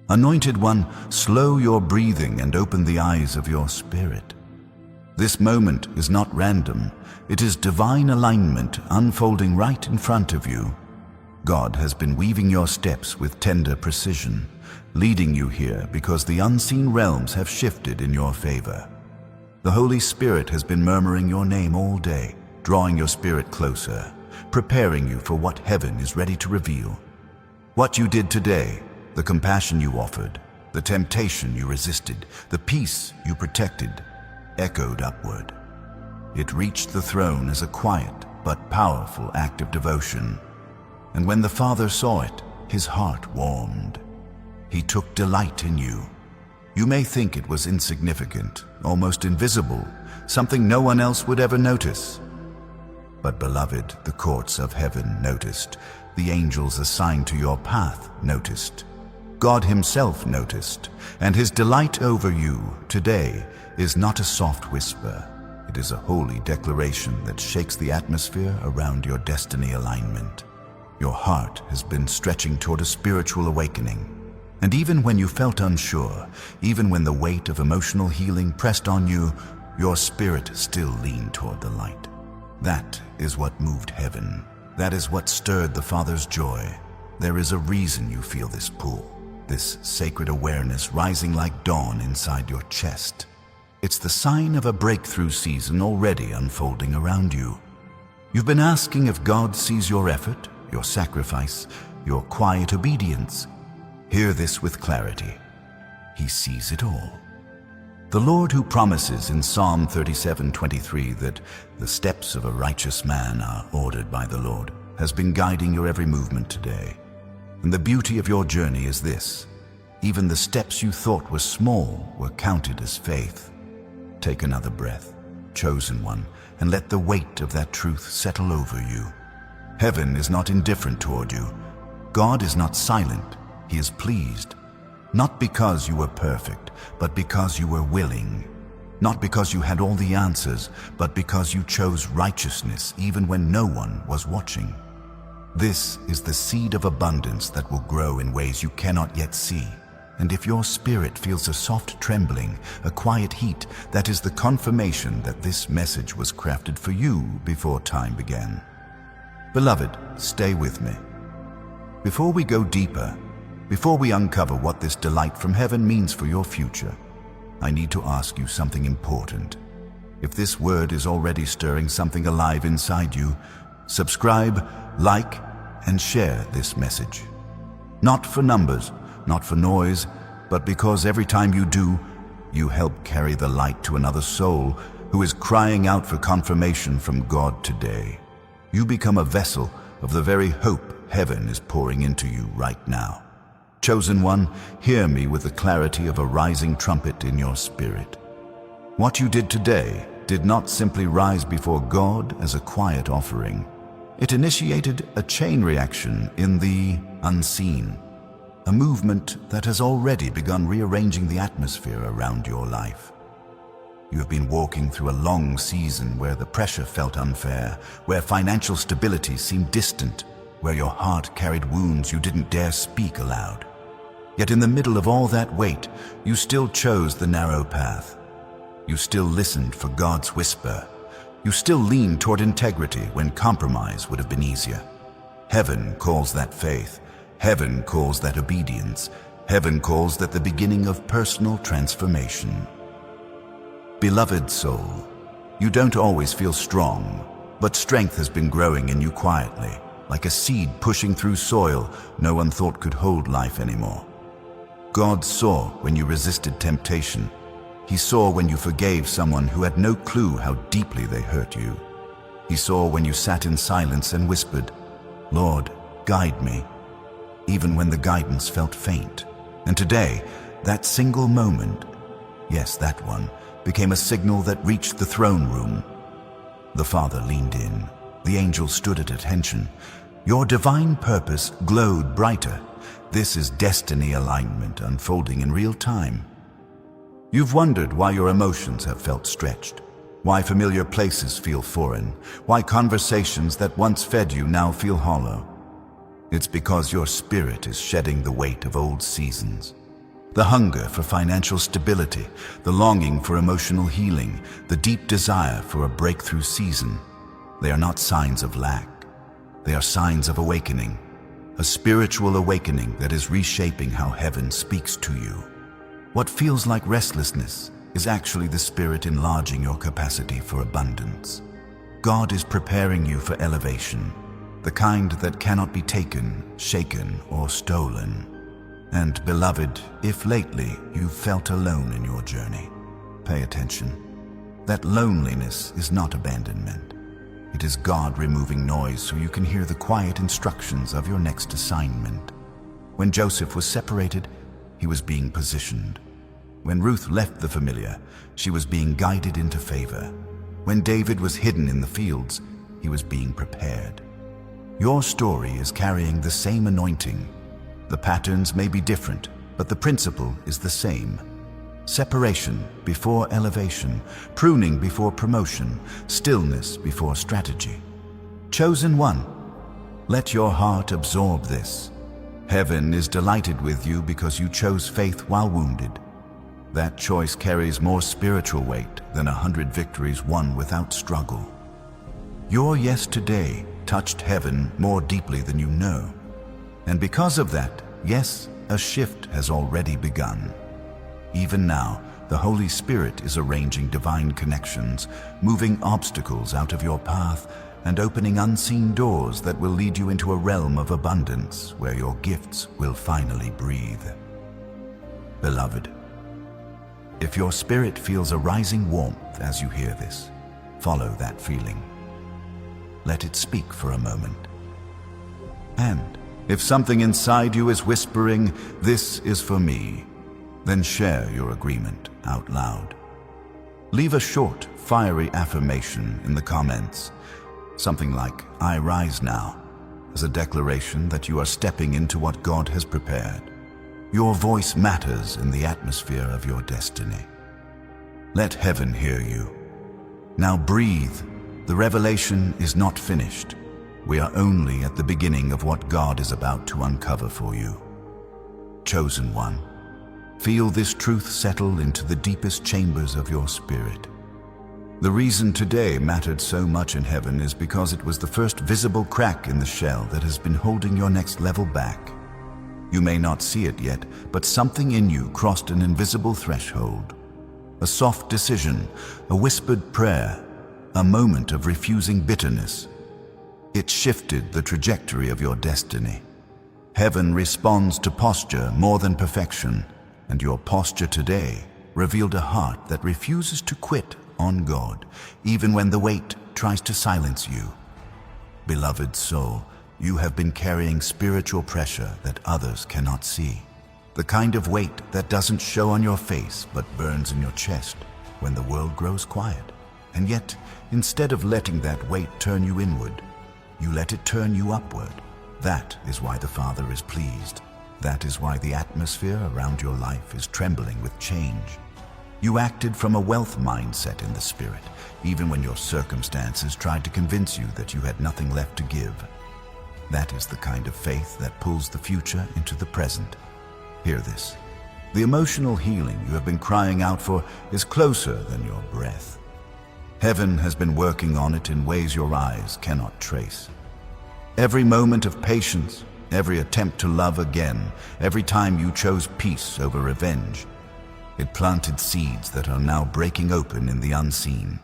Anointed One, slow your breathing and open the eyes of your spirit. This moment is not random. It is divine alignment unfolding right in front of you. God has been weaving your steps with tender precision, leading you here because the unseen realms have shifted in your favor. The Holy Spirit has been murmuring your name all day, drawing your spirit closer, preparing you for what heaven is ready to reveal. What you did today, the compassion you offered, the temptation you resisted, the peace you protected, echoed upward. It reached the throne as a quiet but powerful act of devotion. And when the Father saw it, his heart warmed. He took delight in you. You may think it was insignificant, almost invisible, something no one else would ever notice. But beloved, the courts of heaven noticed. The angels assigned to your path noticed. God himself noticed, and his delight over you today is not a soft whisper. It is a holy declaration that shakes the atmosphere around your destiny alignment. Your heart has been stretching toward a spiritual awakening. And even when you felt unsure, even when the weight of emotional healing pressed on you, your spirit still leaned toward the light. That is what moved heaven. That is what stirred the Father's joy. There is a reason you feel this pull, this sacred awareness rising like dawn inside your chest. It's the sign of a breakthrough season already unfolding around you. You've been asking if God sees your effort, your sacrifice, your quiet obedience. Hear this with clarity. He sees it all. The Lord, who promises in Psalm 37:23 that the steps of a righteous man are ordered by the Lord, has been guiding your every movement today. And the beauty of your journey is this: even the steps you thought were small were counted as faith. Take another breath, chosen one, and let the weight of that truth settle over you. Heaven is not indifferent toward you. God is not silent. He is pleased. Not because you were perfect, but because you were willing. Not because you had all the answers, but because you chose righteousness even when no one was watching. This is the seed of abundance that will grow in ways you cannot yet see. And if your spirit feels a soft trembling, a quiet heat, that is the confirmation that this message was crafted for you before time began. Beloved, stay with me. Before we go deeper, before we uncover what this delight from heaven means for your future, I need to ask you something important. If this word is already stirring something alive inside you, subscribe, like, and share this message. Not for numbers, not for noise, but because every time you do, you help carry the light to another soul who is crying out for confirmation from God today. You become a vessel of the very hope heaven is pouring into you right now. Chosen one, hear me with the clarity of a rising trumpet in your spirit. What you did today did not simply rise before God as a quiet offering. It initiated a chain reaction in the unseen, a movement that has already begun rearranging the atmosphere around your life. You have been walking through a long season where the pressure felt unfair, where financial stability seemed distant, where your heart carried wounds you didn't dare speak aloud. Yet in the middle of all that weight, you still chose the narrow path. You still listened for God's whisper. You still leaned toward integrity when compromise would have been easier. Heaven calls that faith. Heaven calls that obedience. Heaven calls that the beginning of personal transformation. Beloved soul, you don't always feel strong, but strength has been growing in you quietly, like a seed pushing through soil no one thought could hold life anymore. God saw when you resisted temptation. He saw when you forgave someone who had no clue how deeply they hurt you. He saw when you sat in silence and whispered, "Lord, guide me," even when the guidance felt faint. And today, that single moment, yes, that one, became a signal that reached the throne room. The Father leaned in. The angels stood at attention. Your divine purpose glowed brighter. This is destiny alignment unfolding in real time. You've wondered why your emotions have felt stretched, why familiar places feel foreign, why conversations that once fed you now feel hollow. It's because your spirit is shedding the weight of old seasons. The hunger for financial stability, the longing for emotional healing, the deep desire for a breakthrough season. They are not signs of lack. They are signs of awakening, a spiritual awakening that is reshaping how heaven speaks to you. What feels like restlessness is actually the Spirit enlarging your capacity for abundance. God is preparing you for elevation, the kind that cannot be taken, shaken, or stolen. And beloved, if lately you've felt alone in your journey, pay attention. That loneliness is not abandonment. It is God removing noise so you can hear the quiet instructions of your next assignment. When Joseph was separated, he was being positioned. When Ruth left the familiar, she was being guided into favor. When David was hidden in the fields, he was being prepared. Your story is carrying the same anointing. The patterns may be different, but the principle is the same. Separation before elevation, pruning before promotion, stillness before strategy. Chosen one, let your heart absorb this. Heaven is delighted with you because you chose faith while wounded. That choice carries more spiritual weight than 100 victories won without struggle. Your yes today touched heaven more deeply than you know. And because of that, yes, a shift has already begun. Even now, the Holy Spirit is arranging divine connections, moving obstacles out of your path, and opening unseen doors that will lead you into a realm of abundance where your gifts will finally breathe. Beloved, if your spirit feels a rising warmth as you hear this, follow that feeling. Let it speak for a moment. And if something inside you is whispering, "This is for me," then share your agreement out loud. Leave a short, fiery affirmation in the comments, something like, "I rise now," as a declaration that you are stepping into what God has prepared. Your voice matters in the atmosphere of your destiny. Let heaven hear you. Now breathe. The revelation is not finished. We are only at the beginning of what God is about to uncover for you. Chosen one, feel this truth settle into the deepest chambers of your spirit. The reason today mattered so much in heaven is because it was the first visible crack in the shell that has been holding your next level back. You may not see it yet, but something in you crossed an invisible threshold. A soft decision, a whispered prayer, a moment of refusing bitterness. It shifted the trajectory of your destiny. Heaven responds to posture more than perfection, and your posture today revealed a heart that refuses to quit on God, even when the weight tries to silence you. Beloved soul, you have been carrying spiritual pressure that others cannot see. The kind of weight that doesn't show on your face but burns in your chest when the world grows quiet. And yet, instead of letting that weight turn you inward, you let it turn you upward. That is why the Father is pleased. That is why the atmosphere around your life is trembling with change. You acted from a wealth mindset in the Spirit, even when your circumstances tried to convince you that you had nothing left to give. That is the kind of faith that pulls the future into the present. Hear this. The emotional healing you have been crying out for is closer than your breath. Heaven has been working on it in ways your eyes cannot trace. Every moment of patience, every attempt to love again, every time you chose peace over revenge, it planted seeds that are now breaking open in the unseen.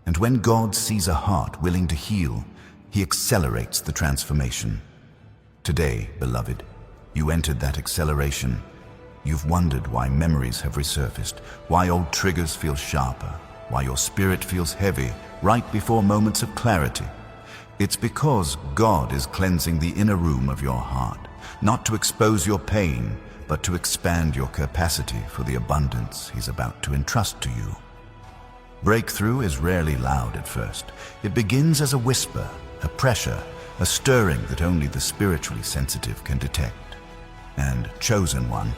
And when God sees a heart willing to heal, He accelerates the transformation. Today, beloved, you entered that acceleration. You've wondered why memories have resurfaced, why old triggers feel sharper, why your spirit feels heavy right before moments of clarity. It's because God is cleansing the inner room of your heart, not to expose your pain, but to expand your capacity for the abundance He's about to entrust to you. Breakthrough is rarely loud at first. It begins as a whisper, a pressure, a stirring that only the spiritually sensitive can detect. And chosen one,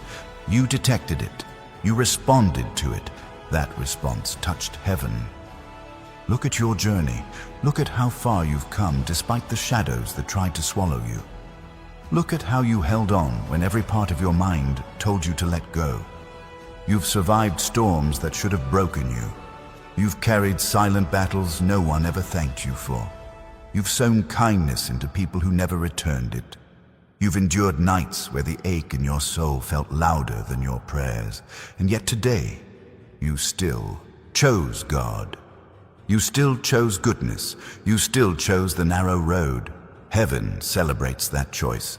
you detected it. You responded to it. That response touched heaven. Look at your journey. Look at how far you've come despite the shadows that tried to swallow you. Look at how you held on when every part of your mind told you to let go. You've survived storms that should have broken you. You've carried silent battles no one ever thanked you for. You've sown kindness into people who never returned it. You've endured nights where the ache in your soul felt louder than your prayers. And yet today, you still chose God. You still chose goodness. You still chose the narrow road. Heaven celebrates that choice.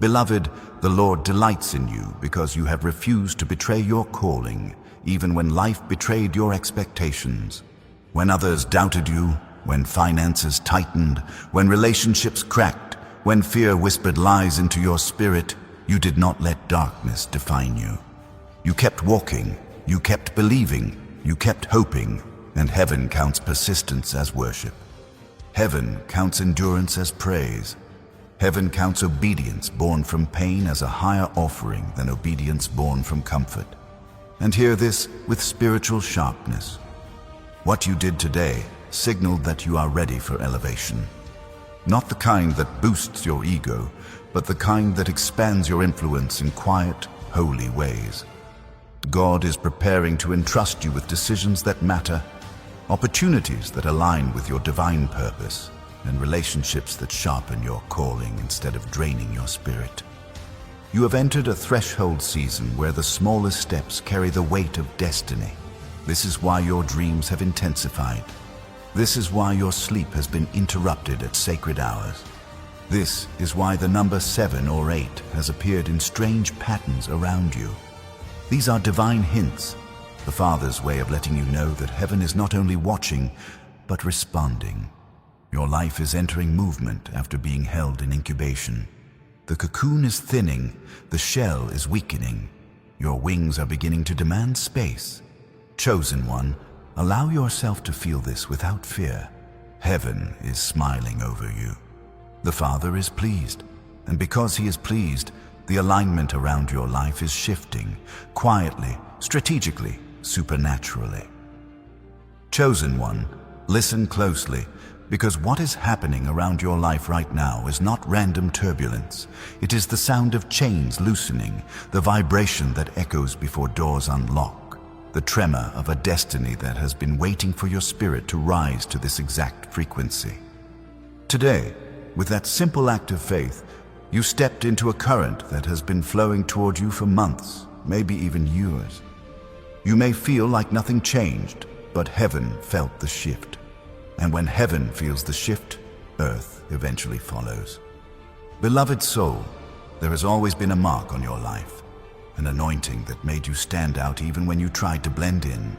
Beloved, the Lord delights in you because you have refused to betray your calling, even when life betrayed your expectations. When others doubted you, when finances tightened, when relationships cracked, when fear whispered lies into your spirit, you did not let darkness define you. You kept walking, you kept believing, you kept hoping, and heaven counts persistence as worship. Heaven counts endurance as praise. Heaven counts obedience born from pain as a higher offering than obedience born from comfort. And hear this with spiritual sharpness. What you did today signaled that you are ready for elevation. Not the kind that boosts your ego, but the kind that expands your influence in quiet, holy ways. God is preparing to entrust you with decisions that matter, opportunities that align with your divine purpose, and relationships that sharpen your calling instead of draining your spirit. You have entered a threshold season where the smallest steps carry the weight of destiny. This is why your dreams have intensified. This is why your sleep has been interrupted at sacred hours. This is why the number 7 or 8 has appeared in strange patterns around you. These are divine hints, the Father's way of letting you know that heaven is not only watching, but responding. Your life is entering movement after being held in incubation. The cocoon is thinning, the shell is weakening. Your wings are beginning to demand space. Chosen one, allow yourself to feel this without fear. Heaven is smiling over you. The Father is pleased, and because He is pleased, the alignment around your life is shifting, quietly, strategically, supernaturally. Chosen one, listen closely, because what is happening around your life right now is not random turbulence. It is the sound of chains loosening, the vibration that echoes before doors unlock, the tremor of a destiny that has been waiting for your spirit to rise to this exact frequency. Today, with that simple act of faith, you stepped into a current that has been flowing toward you for months, maybe even years. You may feel like nothing changed, but heaven felt the shift. And when heaven feels the shift, earth eventually follows. Beloved soul, there has always been a mark on your life, an anointing that made you stand out even when you tried to blend in.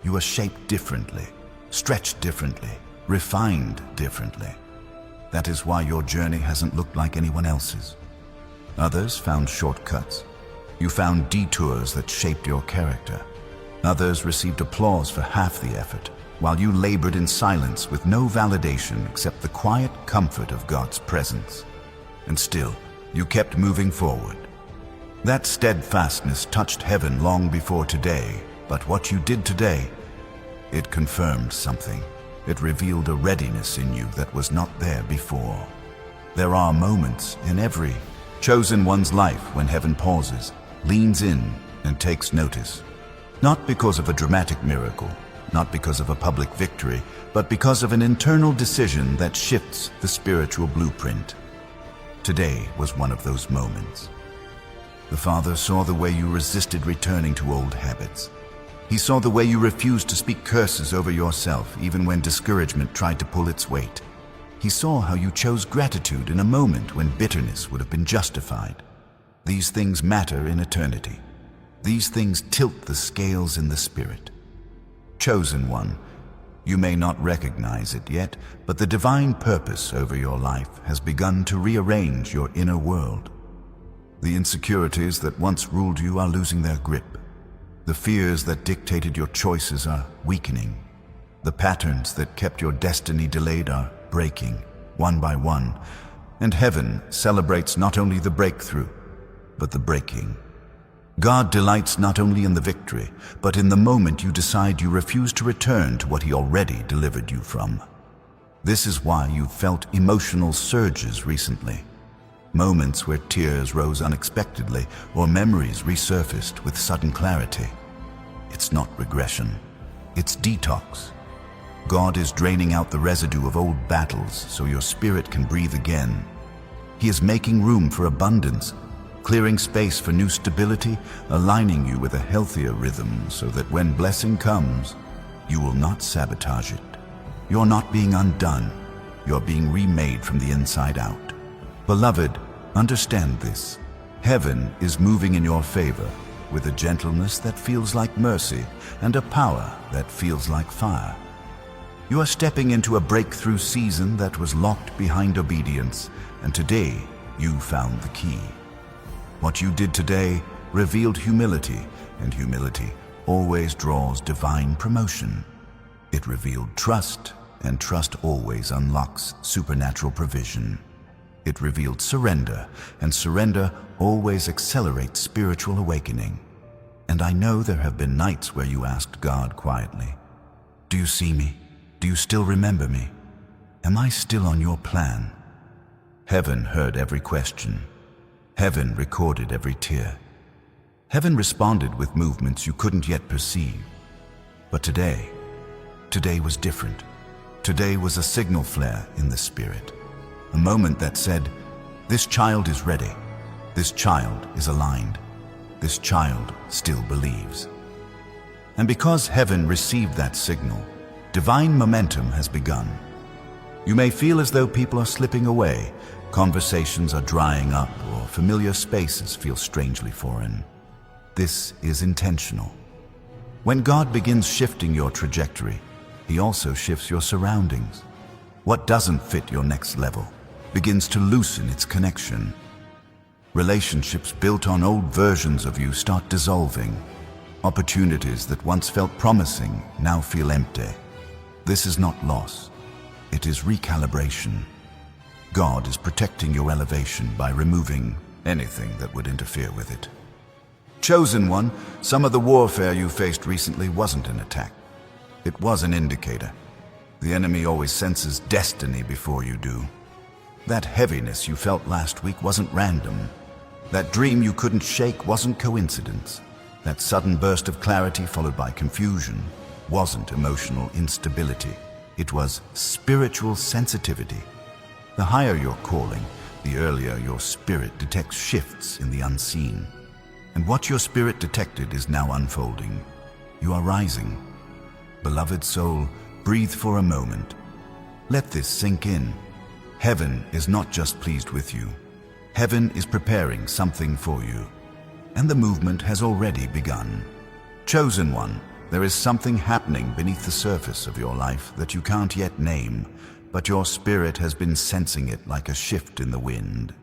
You are shaped differently, stretched differently, refined differently. That is why your journey hasn't looked like anyone else's. Others found shortcuts. You found detours that shaped your character. Others received applause for half the effort, while you labored in silence with no validation except the quiet comfort of God's presence. And still, you kept moving forward. That steadfastness touched heaven long before today, but what you did today, it confirmed something. It revealed a readiness in you that was not there before. There are moments in every chosen one's life when heaven pauses, leans in, and takes notice. Not because of a dramatic miracle, not because of a public victory, but because of an internal decision that shifts the spiritual blueprint. Today was one of those moments. The Father saw the way you resisted returning to old habits. He saw the way you refused to speak curses over yourself even when discouragement tried to pull its weight. He saw how you chose gratitude in a moment when bitterness would have been justified. These things matter in eternity. These things tilt the scales in the spirit. Chosen one, you may not recognize it yet, but the divine purpose over your life has begun to rearrange your inner world. The insecurities that once ruled you are losing their grip. The fears that dictated your choices are weakening. The patterns that kept your destiny delayed are breaking, one by one. And heaven celebrates not only the breakthrough, but the breaking. God delights not only in the victory, but in the moment you decide you refuse to return to what He already delivered you from. This is why you've felt emotional surges recently. moments where tears rose unexpectedly or memories resurfaced with sudden clarity. It's not regression, it's detox. God is draining out the residue of old battles so your spirit can breathe again. He is making room for abundance, clearing space for new stability, aligning you with a healthier rhythm so that when blessing comes, you will not sabotage it. You're not being undone, you're being remade from the inside out. Beloved, understand this. Heaven is moving in your favor with a gentleness that feels like mercy and a power that feels like fire. You are stepping into a breakthrough season that was locked behind obedience, and today you found the key. What you did today revealed humility, and humility always draws divine promotion. It revealed trust, and trust always unlocks supernatural provision. It revealed surrender, and surrender always accelerates spiritual awakening. And I know there have been nights where you asked God quietly, "Do you see me? Do you still remember me? Am I still on your plan?" Heaven heard every question. Heaven recorded every tear. Heaven responded with movements you couldn't yet perceive. But today was different. Today was a signal flare in the spirit. A moment that said, "This child is ready. This child is aligned. This child still believes." And because heaven received that signal, divine momentum has begun. You may feel as though people are slipping away, conversations are drying up, or familiar spaces feel strangely foreign. This is intentional. When God begins shifting your trajectory, He also shifts your surroundings. What doesn't fit your next level begins to loosen its connection. Relationships built on old versions of you start dissolving. Opportunities that once felt promising now feel empty. This is not loss. It is recalibration. God is protecting your elevation by removing anything that would interfere with it. Chosen one, some of the warfare you faced recently wasn't an attack. It was an indicator. The enemy always senses destiny before you do. That heaviness you felt last week wasn't random. That dream you couldn't shake wasn't coincidence. That sudden burst of clarity followed by confusion wasn't emotional instability. It was spiritual sensitivity. The higher your calling, the earlier your spirit detects shifts in the unseen. And what your spirit detected is now unfolding. You are rising. Beloved soul, breathe for a moment. Let this sink in. Heaven is not just pleased with you. Heaven is preparing something for you. And the movement has already begun. Chosen one, there is something happening beneath the surface of your life that you can't yet name, but your spirit has been sensing it like a shift in the wind.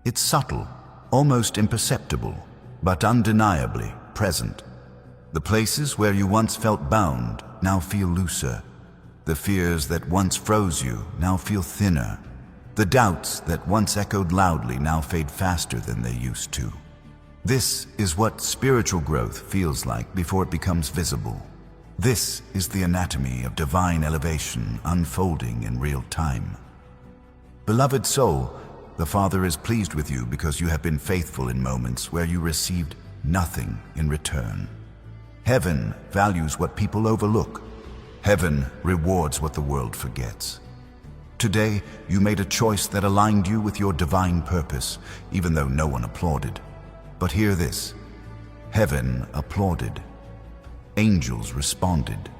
It's subtle, almost imperceptible, but undeniably present. The places where you once felt bound now feel looser. The fears that once froze you now feel thinner. The doubts that once echoed loudly now fade faster than they used to. This is what spiritual growth feels like before it becomes visible. This is the anatomy of divine elevation unfolding in real time. Beloved soul, the Father is pleased with you because you have been faithful in moments where you received nothing in return. Heaven values what people overlook. Heaven rewards what the world forgets. Today, you made a choice that aligned you with your divine purpose, even though no one applauded. But hear this. Heaven applauded. Angels responded.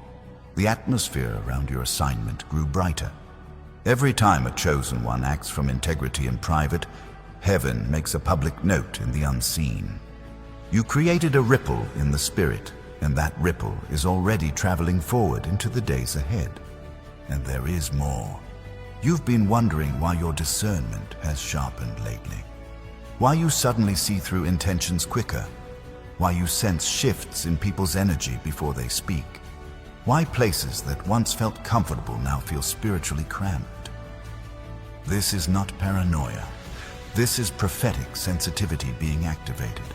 The atmosphere around your assignment grew brighter. Every time a chosen one acts from integrity in private, heaven makes a public note in the unseen. You created a ripple in the spirit, and that ripple is already traveling forward into the days ahead. And there is more. You've been wondering why your discernment has sharpened lately. Why you suddenly see through intentions quicker. Why you sense shifts in people's energy before they speak. Why places that once felt comfortable now feel spiritually cramped. This is not paranoia. This is prophetic sensitivity being activated.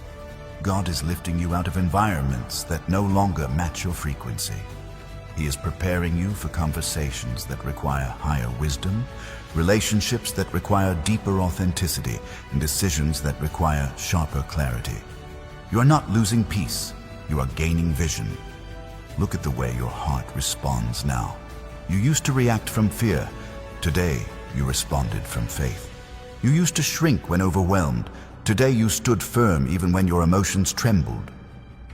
God is lifting you out of environments that no longer match your frequency. He is preparing you for conversations that require higher wisdom, relationships that require deeper authenticity, and decisions that require sharper clarity. You are not losing peace, you are gaining vision. Look at the way your heart responds now. You used to react from fear. Today, you responded from faith. You used to shrink when overwhelmed. Today, you stood firm even when your emotions trembled.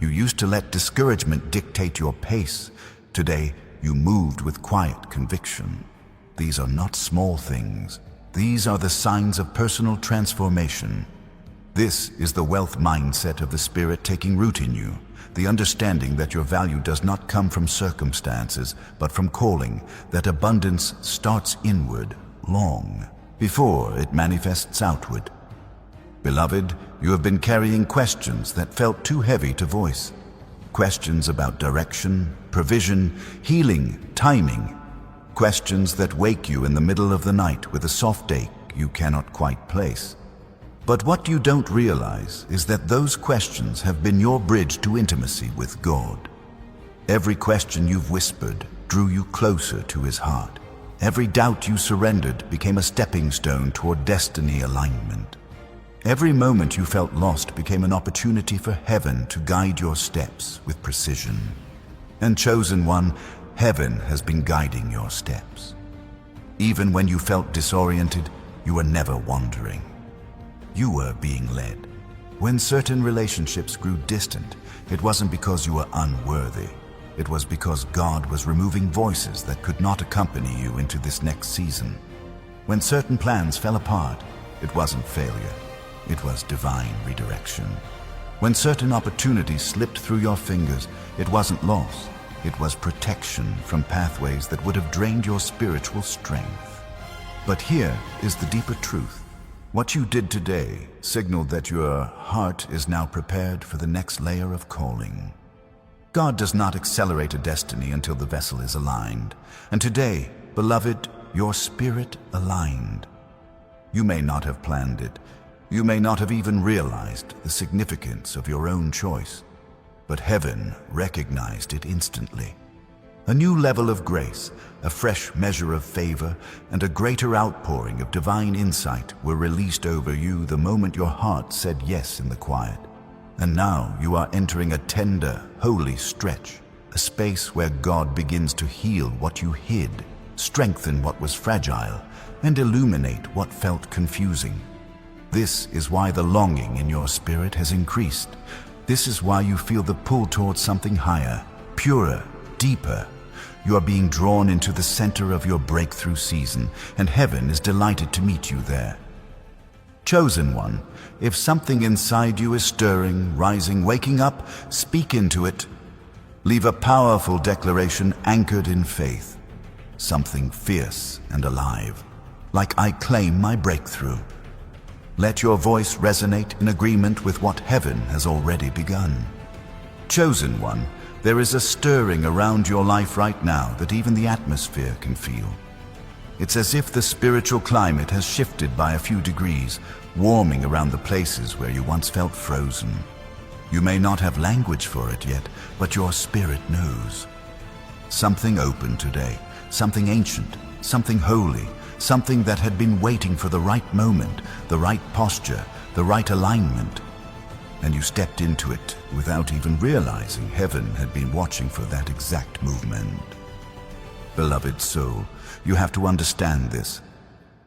You used to let discouragement dictate your pace. Today, you moved with quiet conviction. These are not small things. These are the signs of personal transformation. This is the wealth mindset of the Spirit taking root in you. The understanding that your value does not come from circumstances, but from calling, that abundance starts inward, long, before it manifests outward. Beloved, you have been carrying questions that felt too heavy to voice. Questions about direction, provision, healing, timing. Questions that wake you in the middle of the night with a soft ache you cannot quite place. But what you don't realize is that those questions have been your bridge to intimacy with God. Every question you've whispered drew you closer to His heart. Every doubt you surrendered became a stepping stone toward destiny alignment. Every moment you felt lost became an opportunity for heaven to guide your steps with precision. And chosen one, heaven has been guiding your steps. Even when you felt disoriented, you were never wandering. You were being led. When certain relationships grew distant, it wasn't because you were unworthy. It was because God was removing voices that could not accompany you into this next season. When certain plans fell apart, it wasn't failure. It was divine redirection. When certain opportunities slipped through your fingers, it wasn't loss. It was protection from pathways that would have drained your spiritual strength. But here is the deeper truth. What you did today signaled that your heart is now prepared for the next layer of calling. God does not accelerate a destiny until the vessel is aligned. And today, beloved, your spirit aligned. You may not have planned it. You may not have even realized the significance of your own choice. But heaven recognized it instantly. A new level of grace, a fresh measure of favor, and a greater outpouring of divine insight were released over you the moment your heart said yes in the quiet. And now you are entering a tender, holy stretch, a space where God begins to heal what you hid, strengthen what was fragile, and illuminate what felt confusing. This is why the longing in your spirit has increased. This is why you feel the pull towards something higher, purer, deeper. You are being drawn into the center of your breakthrough season, and heaven is delighted to meet you there. Chosen one, if something inside you is stirring, rising, waking up, speak into it. Leave a powerful declaration anchored in faith. Something fierce and alive, like I claim my breakthrough. Let your voice resonate in agreement with what heaven has already begun. Chosen one, there is a stirring around your life right now that even the atmosphere can feel. It's as if the spiritual climate has shifted by a few degrees, warming around the places where you once felt frozen. You may not have language for it yet, but your spirit knows. Something opened today, something ancient, something holy, something that had been waiting for the right moment, the right posture, the right alignment. And you stepped into it without even realizing heaven had been watching for that exact movement. Beloved soul, you have to understand this.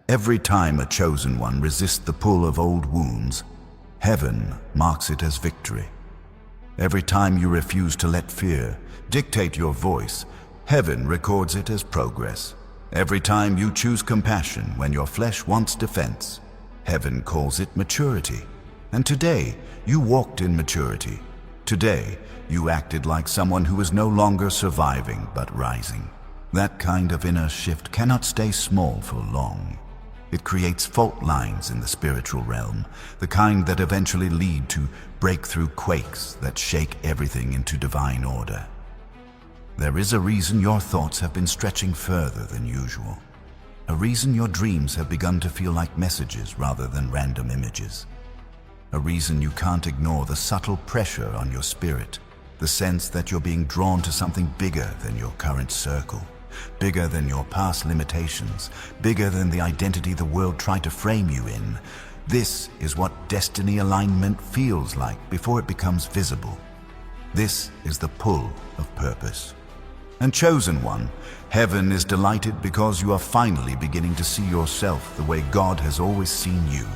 Every time a chosen one resists the pull of old wounds, heaven marks it as victory. Every time you refuse to let fear dictate your voice, heaven records it as progress. Every time you choose compassion when your flesh wants defense, heaven calls it maturity. And today, you walked in maturity. Today, you acted like someone who is no longer surviving but rising. That kind of inner shift cannot stay small for long. It creates fault lines in the spiritual realm, the kind that eventually lead to breakthrough quakes that shake everything into divine order. There is a reason your thoughts have been stretching further than usual. A reason your dreams have begun to feel like messages rather than random images. A reason you can't ignore the subtle pressure on your spirit, the sense that you're being drawn to something bigger than your current circle. bigger than your past limitations, bigger than the identity the world tried to frame you in. This is what destiny alignment feels like before it becomes visible. This is the pull of purpose. And chosen one, heaven is delighted because you are finally beginning to see yourself the way God has always seen you.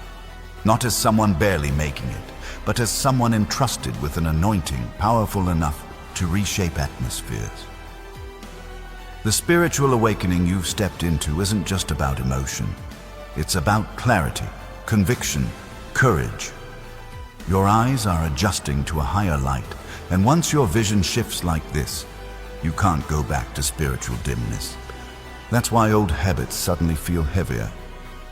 Not as someone barely making it, but as someone entrusted with an anointing powerful enough to reshape atmospheres. The spiritual awakening you've stepped into isn't just about emotion. It's about clarity, conviction, courage. Your eyes are adjusting to a higher light, and once your vision shifts like this, you can't go back to spiritual dimness. That's why old habits suddenly feel heavier.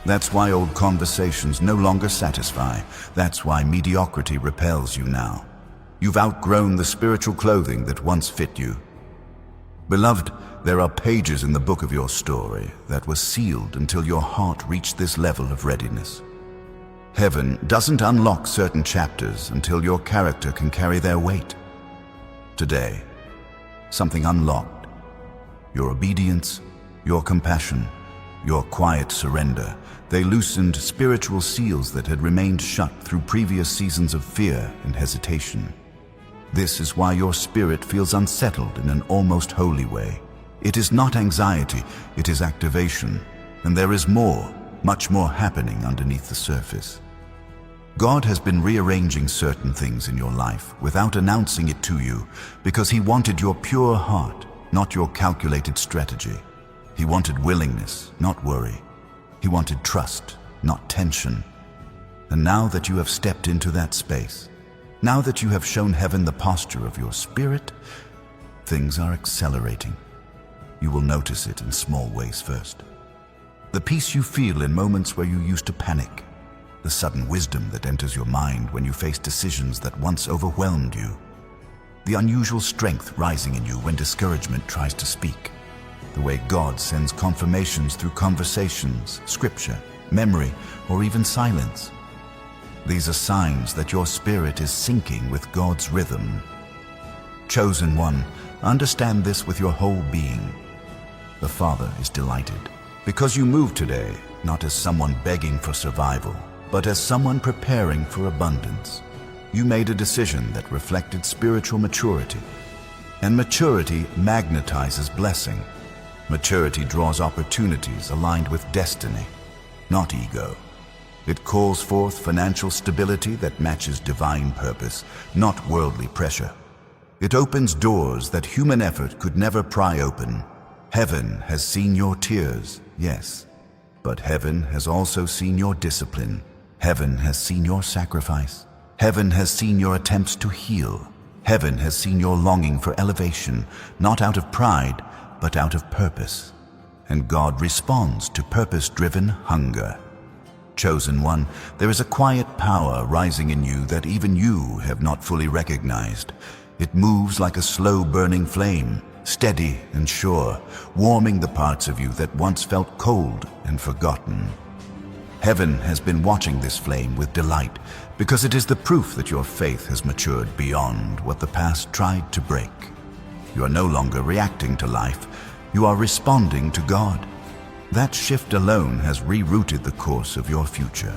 That's why old conversations no longer satisfy. That's why mediocrity repels you now. You've outgrown the spiritual clothing that once fit you. Beloved, there are pages in the book of your story that were sealed until your heart reached this level of readiness. Heaven doesn't unlock certain chapters until your character can carry their weight. Today, something unlocked. Your obedience, your compassion, your quiet surrender. They loosened spiritual seals that had remained shut through previous seasons of fear and hesitation. This is why your spirit feels unsettled in an almost holy way. It is not anxiety, it is activation. And there is more, much more happening underneath the surface. God has been rearranging certain things in your life without announcing it to you because He wanted your pure heart, not your calculated strategy. He wanted willingness, not worry. He wanted trust, not tension. And now that you have stepped into that space, now that you have shown heaven the posture of your spirit, things are accelerating. You will notice it in small ways first. The peace you feel in moments where you used to panic, the sudden wisdom that enters your mind when you face decisions that once overwhelmed you, the unusual strength rising in you when discouragement tries to speak, the way God sends confirmations through conversations, scripture, memory, or even silence. These are signs that your spirit is syncing with God's rhythm. Chosen one, understand this with your whole being. The Father is delighted because you move today not as someone begging for survival, but as someone preparing for abundance. You made a decision that reflected spiritual maturity. And maturity magnetizes blessing. Maturity draws opportunities aligned with destiny, not ego. It calls forth financial stability that matches divine purpose, not worldly pressure. It opens doors that human effort could never pry open. Heaven has seen your tears, yes, but heaven has also seen your discipline. Heaven has seen your sacrifice. Heaven has seen your attempts to heal. Heaven has seen your longing for elevation, not out of pride, but out of purpose. And God responds to purpose-driven hunger. Chosen one, there is a quiet power rising in you that even you have not fully recognized. It moves like a slow-burning flame, steady and sure, warming the parts of you that once felt cold and forgotten. Heaven has been watching this flame with delight because it is the proof that your faith has matured beyond what the past tried to break. You are no longer reacting to life, you are responding to God. That shift alone has rerouted the course of your future.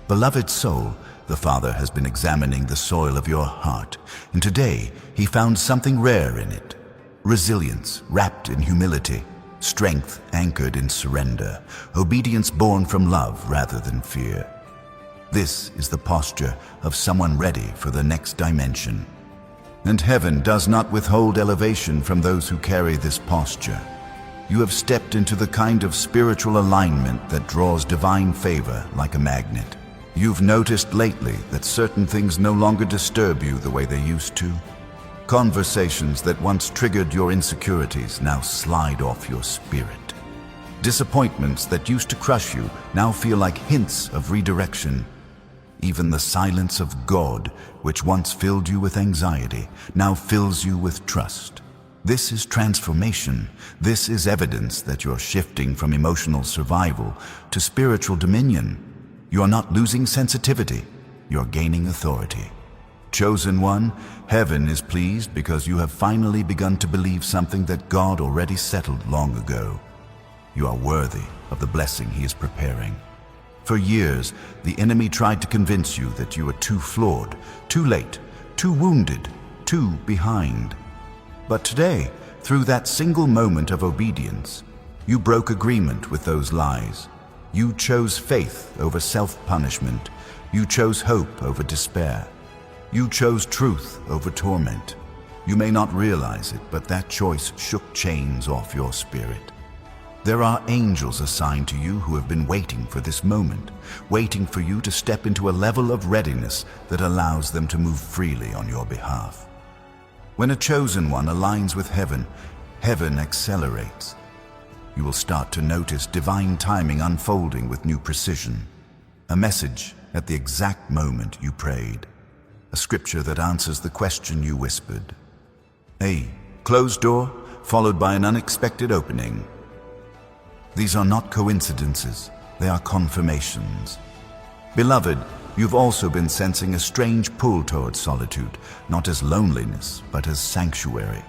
Beloved soul, the Father has been examining the soil of your heart, and today He found something rare in it. Resilience wrapped in humility, strength anchored in surrender, obedience born from love rather than fear. This is the posture of someone ready for the next dimension. And heaven does not withhold elevation from those who carry this posture. You have stepped into the kind of spiritual alignment that draws divine favor like a magnet. You've noticed lately that certain things no longer disturb you the way they used to. Conversations that once triggered your insecurities now slide off your spirit. Disappointments that used to crush you now feel like hints of redirection. Even the silence of God, which once filled you with anxiety, now fills you with trust. This is transformation. This is evidence that you're shifting from emotional survival to spiritual dominion. You're not losing sensitivity, you're gaining authority. Chosen one, heaven is pleased because you have finally begun to believe something that God already settled long ago. You are worthy of the blessing He is preparing. For years, the enemy tried to convince you that you were too flawed, too late, too wounded, too behind. But today, through that single moment of obedience, you broke agreement with those lies. You chose faith over self-punishment. You chose hope over despair. You chose truth over torment. You may not realize it, but that choice shook chains off your spirit. There are angels assigned to you who have been waiting for this moment, waiting for you to step into a level of readiness that allows them to move freely on your behalf. When a chosen one aligns with heaven, heaven accelerates. You will start to notice divine timing unfolding with new precision. A message at the exact moment you prayed. A scripture that answers the question you whispered. A closed door followed by an unexpected opening. These are not coincidences, they are confirmations. Beloved, you've also been sensing a strange pull towards solitude, not as loneliness, but as sanctuary.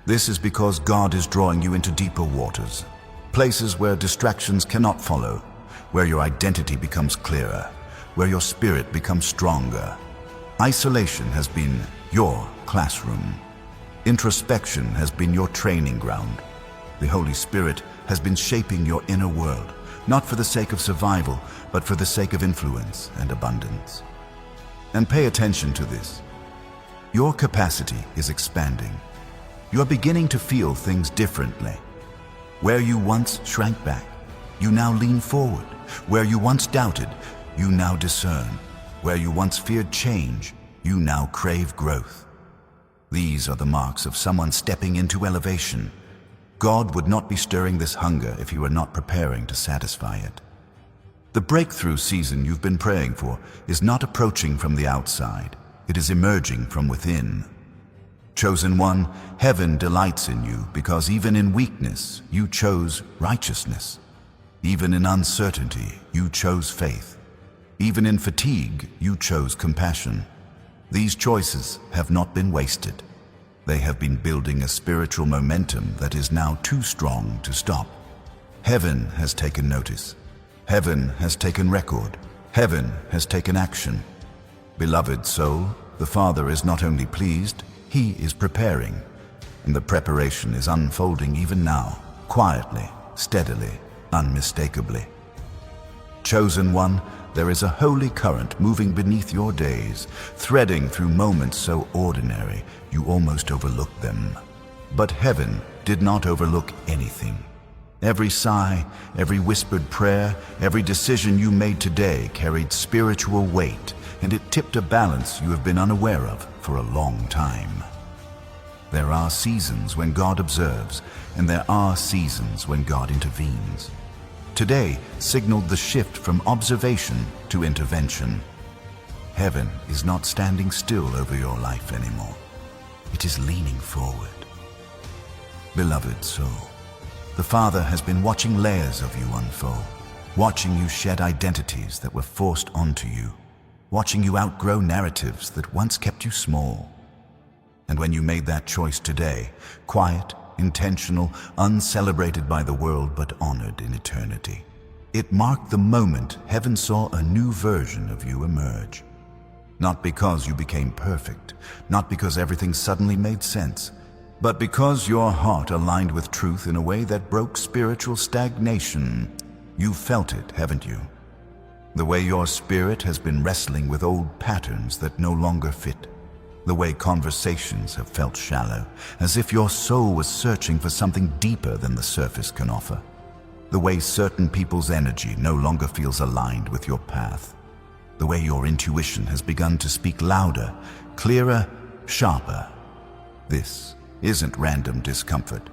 This is because God is drawing you into deeper waters, places where distractions cannot follow, where your identity becomes clearer, where your spirit becomes stronger. Isolation has been your classroom. Introspection has been your training ground. The Holy Spirit has been shaping your inner world, not for the sake of survival, but for the sake of influence and abundance. And pay attention to this. Your capacity is expanding. You are beginning to feel things differently. Where you once shrank back, you now lean forward. Where you once doubted, you now discern. Where you once feared change, you now crave growth. These are the marks of someone stepping into elevation. God would not be stirring this hunger if He were not preparing to satisfy it. The breakthrough season you've been praying for is not approaching from the outside. It is emerging from within. Chosen one, heaven delights in you because even in weakness, you chose righteousness. Even in uncertainty, you chose faith. Even in fatigue, you chose compassion. These choices have not been wasted. They have been building a spiritual momentum that is now too strong to stop. Heaven has taken notice. Heaven has taken record. Heaven has taken action. Beloved soul, the Father is not only pleased, He is preparing. And the preparation is unfolding even now, quietly, steadily, unmistakably. Chosen one, there is a holy current moving beneath your days, threading through moments so ordinary you almost overlook them. But heaven did not overlook anything. Every sigh, every whispered prayer, every decision you made today carried spiritual weight, and it tipped a balance you have been unaware of for a long time. There are seasons when God observes, and there are seasons when God intervenes. Today signaled the shift from observation to intervention. Heaven is not standing still over your life anymore. It is leaning forward. Beloved soul, the Father has been watching layers of you unfold, watching you shed identities that were forced onto you, watching you outgrow narratives that once kept you small. And when you made that choice today, quiet, intentional, uncelebrated by the world but honored in eternity, it marked the moment heaven saw a new version of you emerge. Not because you became perfect, not because everything suddenly made sense, but because your heart aligned with truth in a way that broke spiritual stagnation. You felt it, haven't you? The way your spirit has been wrestling with old patterns that no longer fit. The way conversations have felt shallow, as if your soul was searching for something deeper than the surface can offer. The way certain people's energy no longer feels aligned with your path. The way your intuition has begun to speak louder, clearer, sharper. This isn't random discomfort.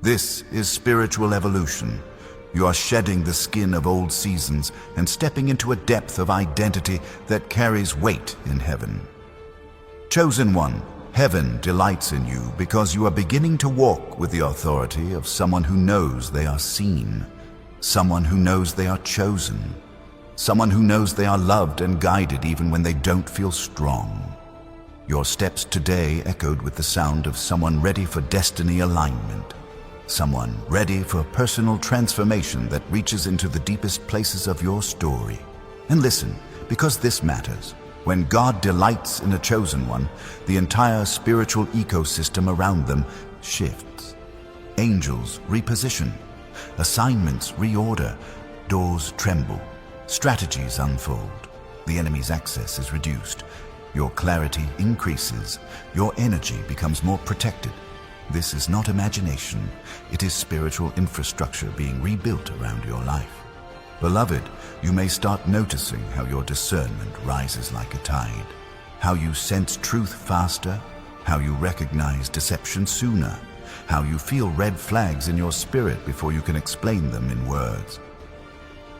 This is spiritual evolution. You are shedding the skin of old seasons and stepping into a depth of identity that carries weight in heaven. Chosen one, heaven delights in you because you are beginning to walk with the authority of someone who knows they are seen, someone who knows they are chosen, someone who knows they are loved and guided even when they don't feel strong. Your steps today echoed with the sound of someone ready for destiny alignment. Someone ready for personal transformation that reaches into the deepest places of your story. And listen, because this matters. When God delights in a chosen one, the entire spiritual ecosystem around them shifts. Angels reposition, assignments reorder, doors tremble, strategies unfold. The enemy's access is reduced. Your clarity increases. Your energy becomes more protected. This is not imagination. It is spiritual infrastructure being rebuilt around your life. Beloved, you may start noticing how your discernment rises like a tide, how you sense truth faster, how you recognize deception sooner, how you feel red flags in your spirit before you can explain them in words.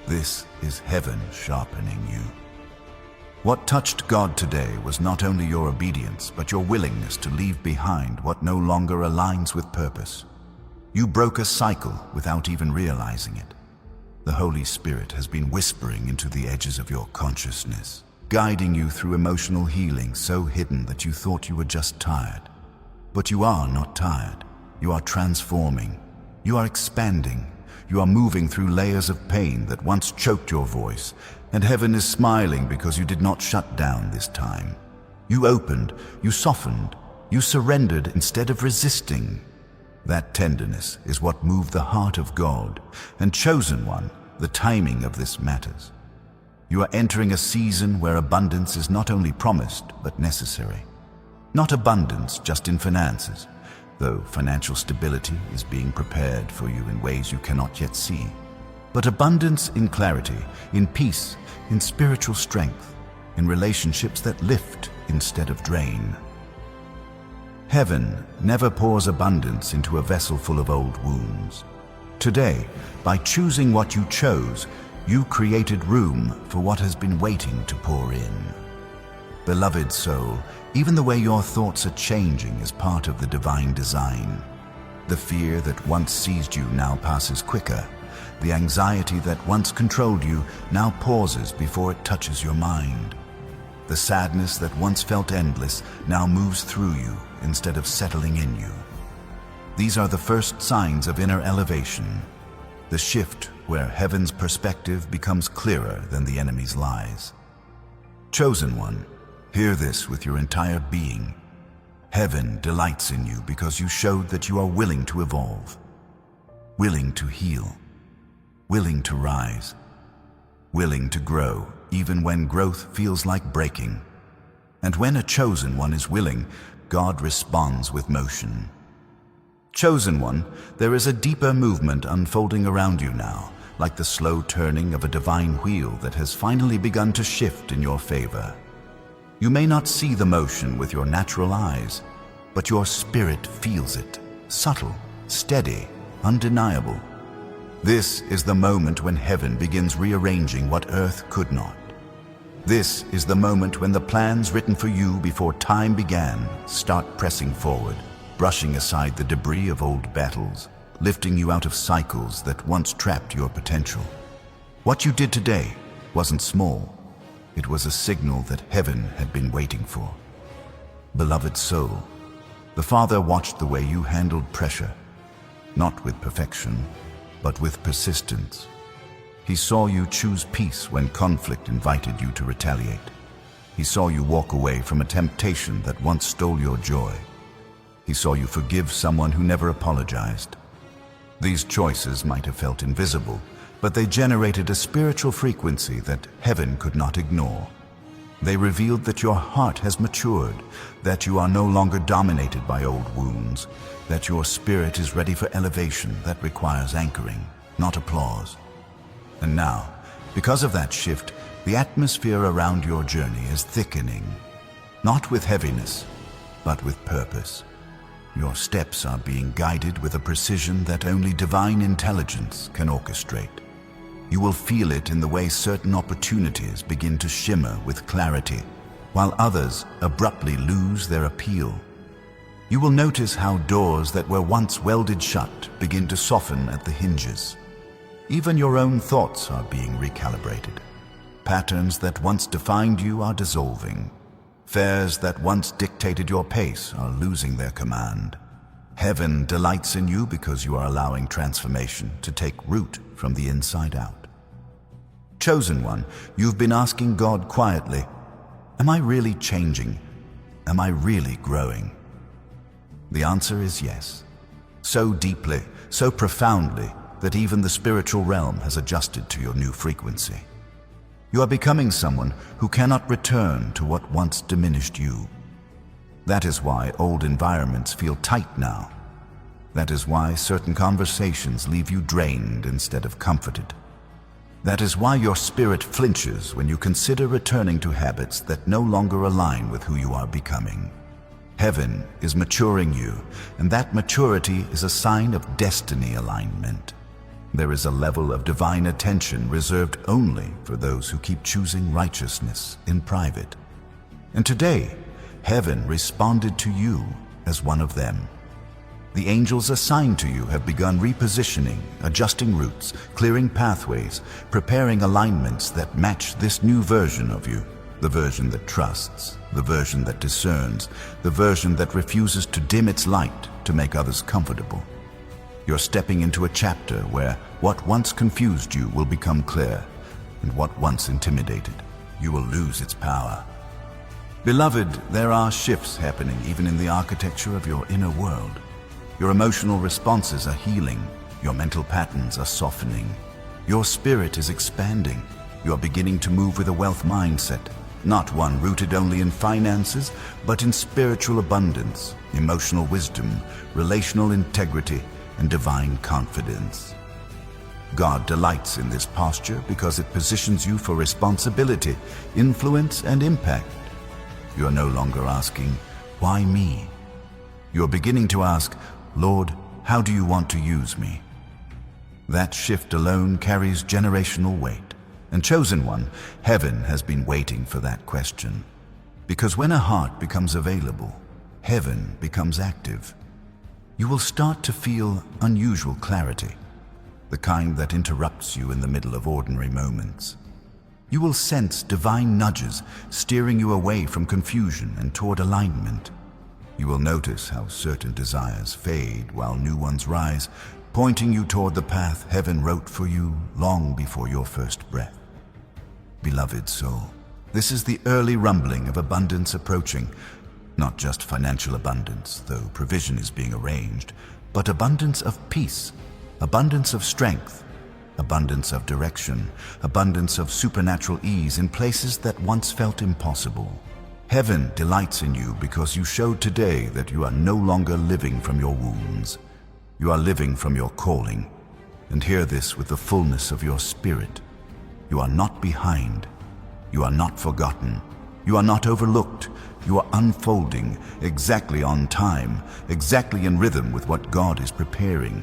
This is heaven sharpening you. What touched God today was not only your obedience, but your willingness to leave behind what no longer aligns with purpose. You broke a cycle without even realizing it. The Holy Spirit has been whispering into the edges of your consciousness, guiding you through emotional healing so hidden that you thought you were just tired. But you are not tired. You are transforming. You are expanding. You are moving through layers of pain that once choked your voice, and heaven is smiling because you did not shut down this time. You opened, you softened, you surrendered instead of resisting. That tenderness is what moved the heart of God, and chosen one, the timing of this matters. You are entering a season where abundance is not only promised, but necessary. Not abundance just in finances, though financial stability is being prepared for you in ways you cannot yet see, but abundance in clarity, in peace, in spiritual strength, in relationships that lift instead of drain. Heaven never pours abundance into a vessel full of old wounds. Today, by choosing what you chose, you created room for what has been waiting to pour in. Beloved soul, even the way your thoughts are changing is part of the divine design. The fear that once seized you now passes quicker. The anxiety that once controlled you now pauses before it touches your mind. The sadness that once felt endless now moves through you instead of settling in you. These are the first signs of inner elevation, the shift where heaven's perspective becomes clearer than the enemy's lies. Chosen one, hear this with your entire being. Heaven delights in you because you showed that you are willing to evolve, willing to heal, willing to rise, willing to grow even when growth feels like breaking. And when a chosen one is willing, God responds with motion. Chosen one, there is a deeper movement unfolding around you now, like the slow turning of a divine wheel that has finally begun to shift in your favor. You may not see the motion with your natural eyes, but your spirit feels it, subtle, steady, undeniable. This is the moment when heaven begins rearranging what earth could not. This is the moment when the plans written for you before time began start pressing forward, brushing aside the debris of old battles, lifting you out of cycles that once trapped your potential. What you did today wasn't small. It was a signal that heaven had been waiting for. Beloved soul, the Father watched the way you handled pressure, not with perfection, but with persistence. He saw you choose peace when conflict invited you to retaliate. He saw you walk away from a temptation that once stole your joy. He saw you forgive someone who never apologized. These choices might have felt invisible, but they generated a spiritual frequency that heaven could not ignore. They revealed that your heart has matured, that you are no longer dominated by old wounds, that your spirit is ready for elevation that requires anchoring, not applause. And now, because of that shift, the atmosphere around your journey is thickening, not with heaviness, but with purpose. Your steps are being guided with a precision that only divine intelligence can orchestrate. You will feel it in the way certain opportunities begin to shimmer with clarity, while others abruptly lose their appeal. You will notice how doors that were once welded shut begin to soften at the hinges. Even your own thoughts are being recalibrated. Patterns that once defined you are dissolving. Fares that once dictated your pace are losing their command. Heaven delights in you because you are allowing transformation to take root from the inside out. Chosen one, you've been asking God quietly, am I really changing? Am I really growing? The answer is yes. So deeply, so profoundly, that even the spiritual realm has adjusted to your new frequency. You are becoming someone who cannot return to what once diminished you. That is why old environments feel tight now. That is why certain conversations leave you drained instead of comforted. That is why your spirit flinches when you consider returning to habits that no longer align with who you are becoming. Heaven is maturing you, and that maturity is a sign of destiny alignment. There is a level of divine attention reserved only for those who keep choosing righteousness in private. And today, heaven responded to you as one of them. The angels assigned to you have begun repositioning, adjusting routes, clearing pathways, preparing alignments that match this new version of you. The version that trusts, the version that discerns, the version that refuses to dim its light to make others comfortable. You're stepping into a chapter where what once confused you will become clear, and what once intimidated you will lose its power. Beloved, there are shifts happening even in the architecture of your inner world. Your emotional responses are healing, your mental patterns are softening, your spirit is expanding. You are beginning to move with a wealth mindset, not one rooted only in finances, but in spiritual abundance, emotional wisdom, relational integrity, and divine confidence. God delights in this posture because it positions you for responsibility, influence, and impact. You are no longer asking, why me? You are beginning to ask, Lord, how do you want to use me? That shift alone carries generational weight. And chosen one, heaven has been waiting for that question. Because when a heart becomes available, heaven becomes active. You will start to feel unusual clarity, the kind that interrupts you in the middle of ordinary moments. You will sense divine nudges steering you away from confusion and toward alignment. You will notice how certain desires fade while new ones rise, pointing you toward the path heaven wrote for you long before your first breath. Beloved soul, this is the early rumbling of abundance approaching. Not just financial abundance, though provision is being arranged, but abundance of peace, abundance of strength, abundance of direction, abundance of supernatural ease in places that once felt impossible. Heaven delights in you because you showed today that you are no longer living from your wounds. You are living from your calling. And hear this with the fullness of your spirit. You are not behind. You are not forgotten. You are not overlooked. You are unfolding exactly on time, exactly in rhythm with what God is preparing.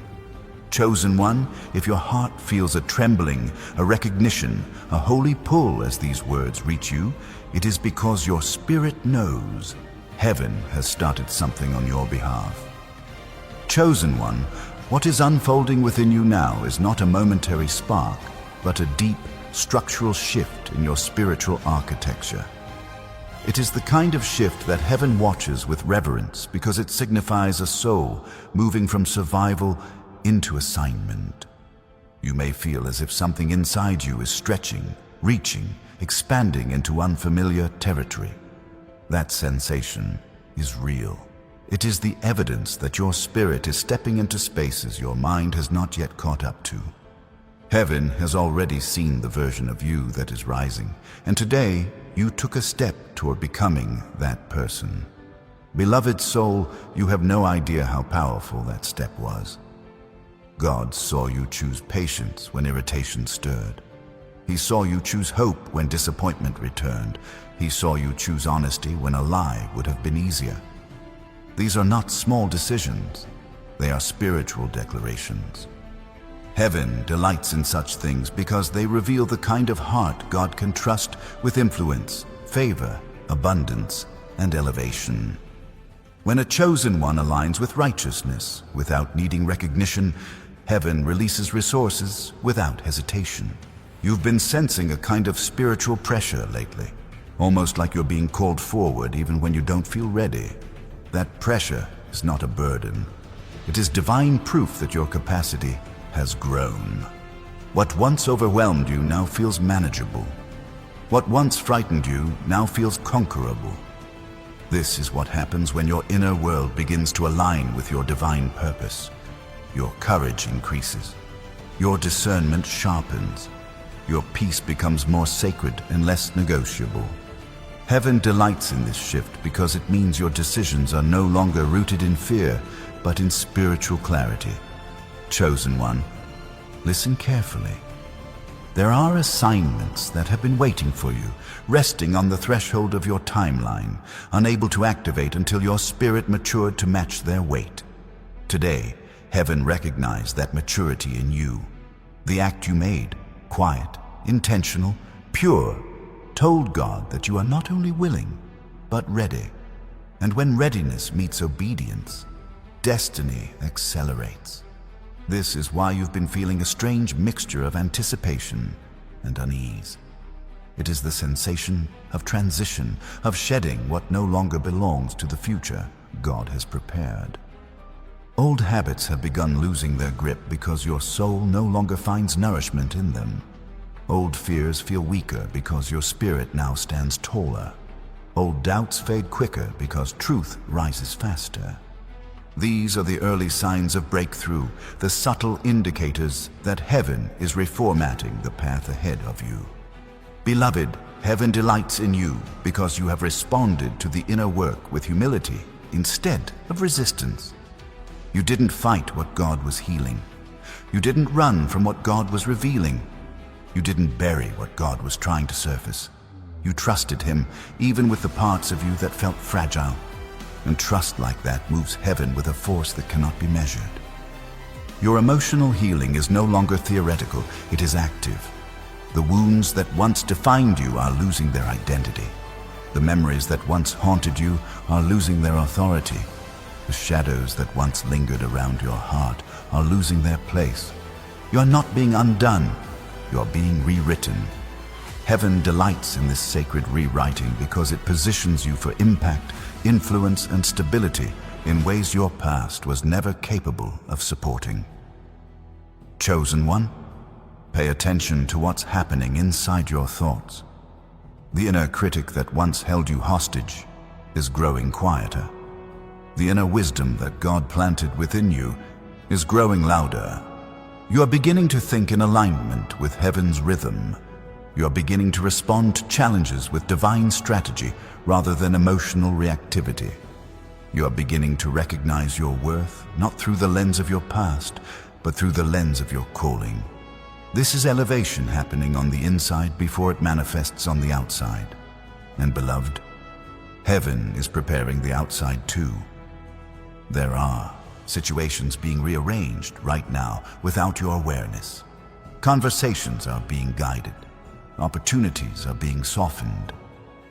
Chosen one, if your heart feels a trembling, a recognition, a holy pull as these words reach you, it is because your spirit knows heaven has started something on your behalf. Chosen one, what is unfolding within you now is not a momentary spark, but a deep, structural shift in your spiritual architecture. It is the kind of shift that heaven watches with reverence because it signifies a soul moving from survival into assignment. You may feel as if something inside you is stretching, reaching, expanding into unfamiliar territory. That sensation is real. It is the evidence that your spirit is stepping into spaces your mind has not yet caught up to. Heaven has already seen the version of you that is rising, and today you took a step toward becoming that person. Beloved soul, you have no idea how powerful that step was. God saw you choose patience when irritation stirred. He saw you choose hope when disappointment returned. He saw you choose honesty when a lie would have been easier. These are not small decisions. They are spiritual declarations. Heaven delights in such things because they reveal the kind of heart God can trust with influence, favor, abundance, and elevation. When a chosen one aligns with righteousness without needing recognition, heaven releases resources without hesitation. You've been sensing a kind of spiritual pressure lately. almost like you're being called forward even when you don't feel ready. That pressure is not a burden. It is divine proof that your capacity has grown. What once overwhelmed you now feels manageable. What once frightened you now feels conquerable. This is what happens when your inner world begins to align with your divine purpose. Your courage increases. Your discernment sharpens. Your peace becomes more sacred and less negotiable. Heaven delights in this shift because it means your decisions are no longer rooted in fear, but in spiritual clarity. Chosen one, listen carefully. There are assignments that have been waiting for you, resting on the threshold of your timeline, unable to activate until your spirit matured to match their weight. Today, heaven recognized that maturity in you. The act you made, quiet, intentional, pure, told God that you are not only willing, but ready. And when readiness meets obedience, destiny accelerates. This is why you've been feeling a strange mixture of anticipation and unease. It is the sensation of transition, of shedding what no longer belongs to the future God has prepared. Old habits have begun losing their grip because your soul no longer finds nourishment in them. Old fears feel weaker because your spirit now stands taller. Old doubts fade quicker because truth rises faster. These are the early signs of breakthrough, the subtle indicators that heaven is reformatting the path ahead of you. Beloved, heaven delights in you because you have responded to the inner work with humility instead of resistance. You didn't fight what God was healing. You didn't run from what God was revealing. You didn't bury what God was trying to surface. You trusted Him, even with the parts of you that felt fragile. And trust like that moves heaven with a force that cannot be measured. Your emotional healing is no longer theoretical, it is active. The wounds that once defined you are losing their identity. The memories that once haunted you are losing their authority. The shadows that once lingered around your heart are losing their place. You are not being undone, you are being rewritten. Heaven delights in this sacred rewriting because it positions you for impact, influence, and stability in ways your past was never capable of supporting. Chosen one, pay attention to what's happening inside your thoughts. The inner critic that once held you hostage is growing quieter. The inner wisdom that God planted within you is growing louder. You are beginning to think in alignment with heaven's rhythm. You are beginning to respond to challenges with divine strategy rather than emotional reactivity. You are beginning to recognize your worth not through the lens of your past, but through the lens of your calling. This is elevation happening on the inside before it manifests on the outside. And beloved, heaven is preparing the outside too. There are situations being rearranged right now without your awareness. Conversations are being guided. Opportunities are being softened.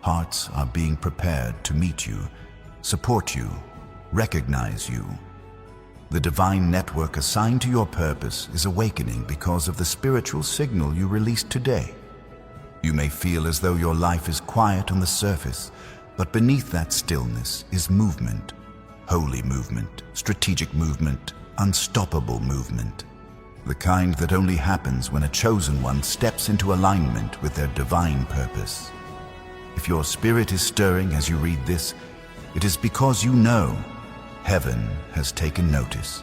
Hearts are being prepared to meet you, support you, recognize you. The divine network assigned to your purpose is awakening because of the spiritual signal you released today. You may feel as though your life is quiet on the surface, but beneath that stillness is movement. Holy movement, strategic movement, unstoppable movement. The kind that only happens when a chosen one steps into alignment with their divine purpose. If your spirit is stirring as you read this, it is because you know heaven has taken notice.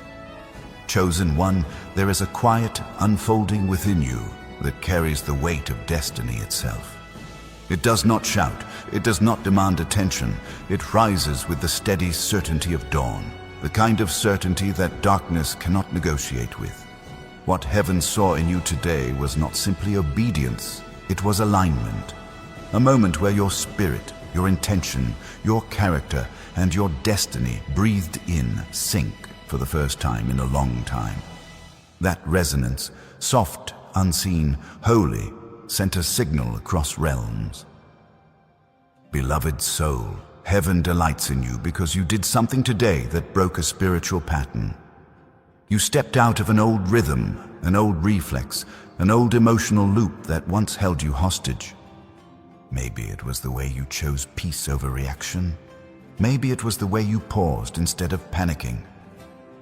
Chosen one, there is a quiet unfolding within you that carries the weight of destiny itself. It does not shout, it does not demand attention, it rises with the steady certainty of dawn, the kind of certainty that darkness cannot negotiate with. What heaven saw in you today was not simply obedience, it was alignment. A moment where your spirit, your intention, your character, and your destiny breathed in sync for the first time in a long time. That resonance, soft, unseen, holy, sent a signal across realms. Beloved soul, heaven delights in you because you did something today that broke a spiritual pattern. You stepped out of an old rhythm, an old reflex, an old emotional loop that once held you hostage. Maybe it was the way you chose peace over reaction. Maybe it was the way you paused instead of panicking.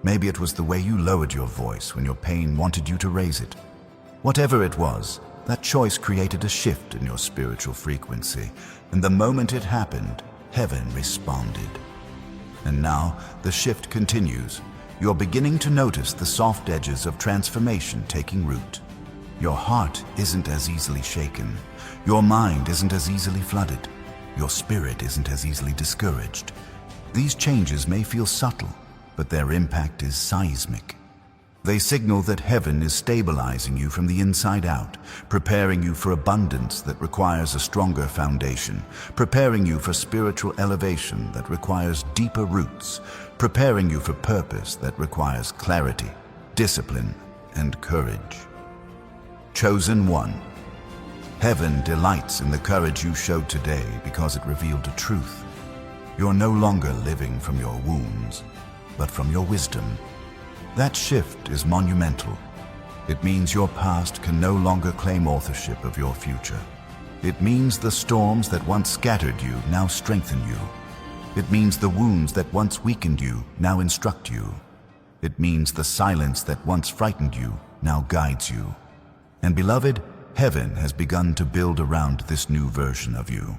Maybe it was the way you lowered your voice when your pain wanted you to raise it. Whatever it was, that choice created a shift in your spiritual frequency, and the moment it happened, heaven responded. And now, the shift continues. You're beginning to notice the soft edges of transformation taking root. Your heart isn't as easily shaken. Your mind isn't as easily flooded. Your spirit isn't as easily discouraged. These changes may feel subtle, but their impact is seismic. They signal that heaven is stabilizing you from the inside out, preparing you for abundance that requires a stronger foundation, preparing you for spiritual elevation that requires deeper roots, preparing you for purpose that requires clarity, discipline, and courage. Chosen one. Heaven delights in the courage you showed today because it revealed a truth. You're no longer living from your wounds, but from your wisdom. That shift is monumental. It means your past can no longer claim authorship of your future. It means the storms that once scattered you now strengthen you. It means the wounds that once weakened you now instruct you. It means the silence that once frightened you now guides you. And beloved, heaven has begun to build around this new version of you.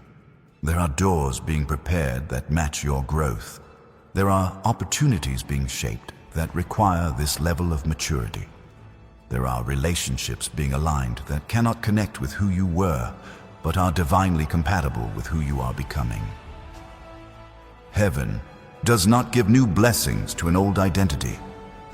There are doors being prepared that match your growth. There are opportunities being shaped that require this level of maturity. There are relationships being aligned that cannot connect with who you were, but are divinely compatible with who you are becoming. Heaven does not give new blessings to an old identity.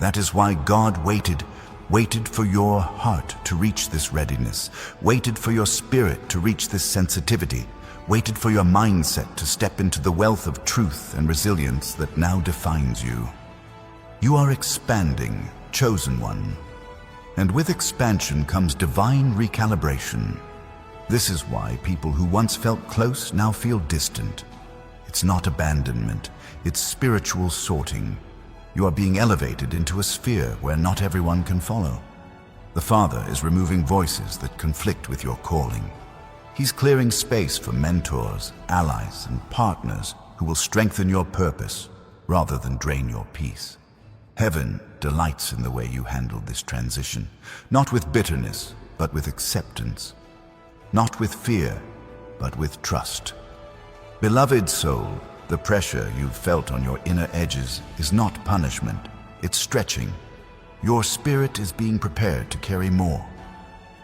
That is why God waited for your heart to reach this readiness, waited for your spirit to reach this sensitivity, waited for your mindset to step into the wealth of truth and resilience that now defines you. You are expanding, chosen one. And with expansion comes divine recalibration. This is why people who once felt close now feel distant. It's not abandonment, it's spiritual sorting. You are being elevated into a sphere where not everyone can follow. The Father is removing voices that conflict with your calling. He's clearing space for mentors, allies, and partners who will strengthen your purpose rather than drain your peace. Heaven delights in the way you handled this transition, not with bitterness, but with acceptance. Not with fear, but with trust. Beloved soul, the pressure you've felt on your inner edges is not punishment, it's stretching. Your spirit is being prepared to carry more.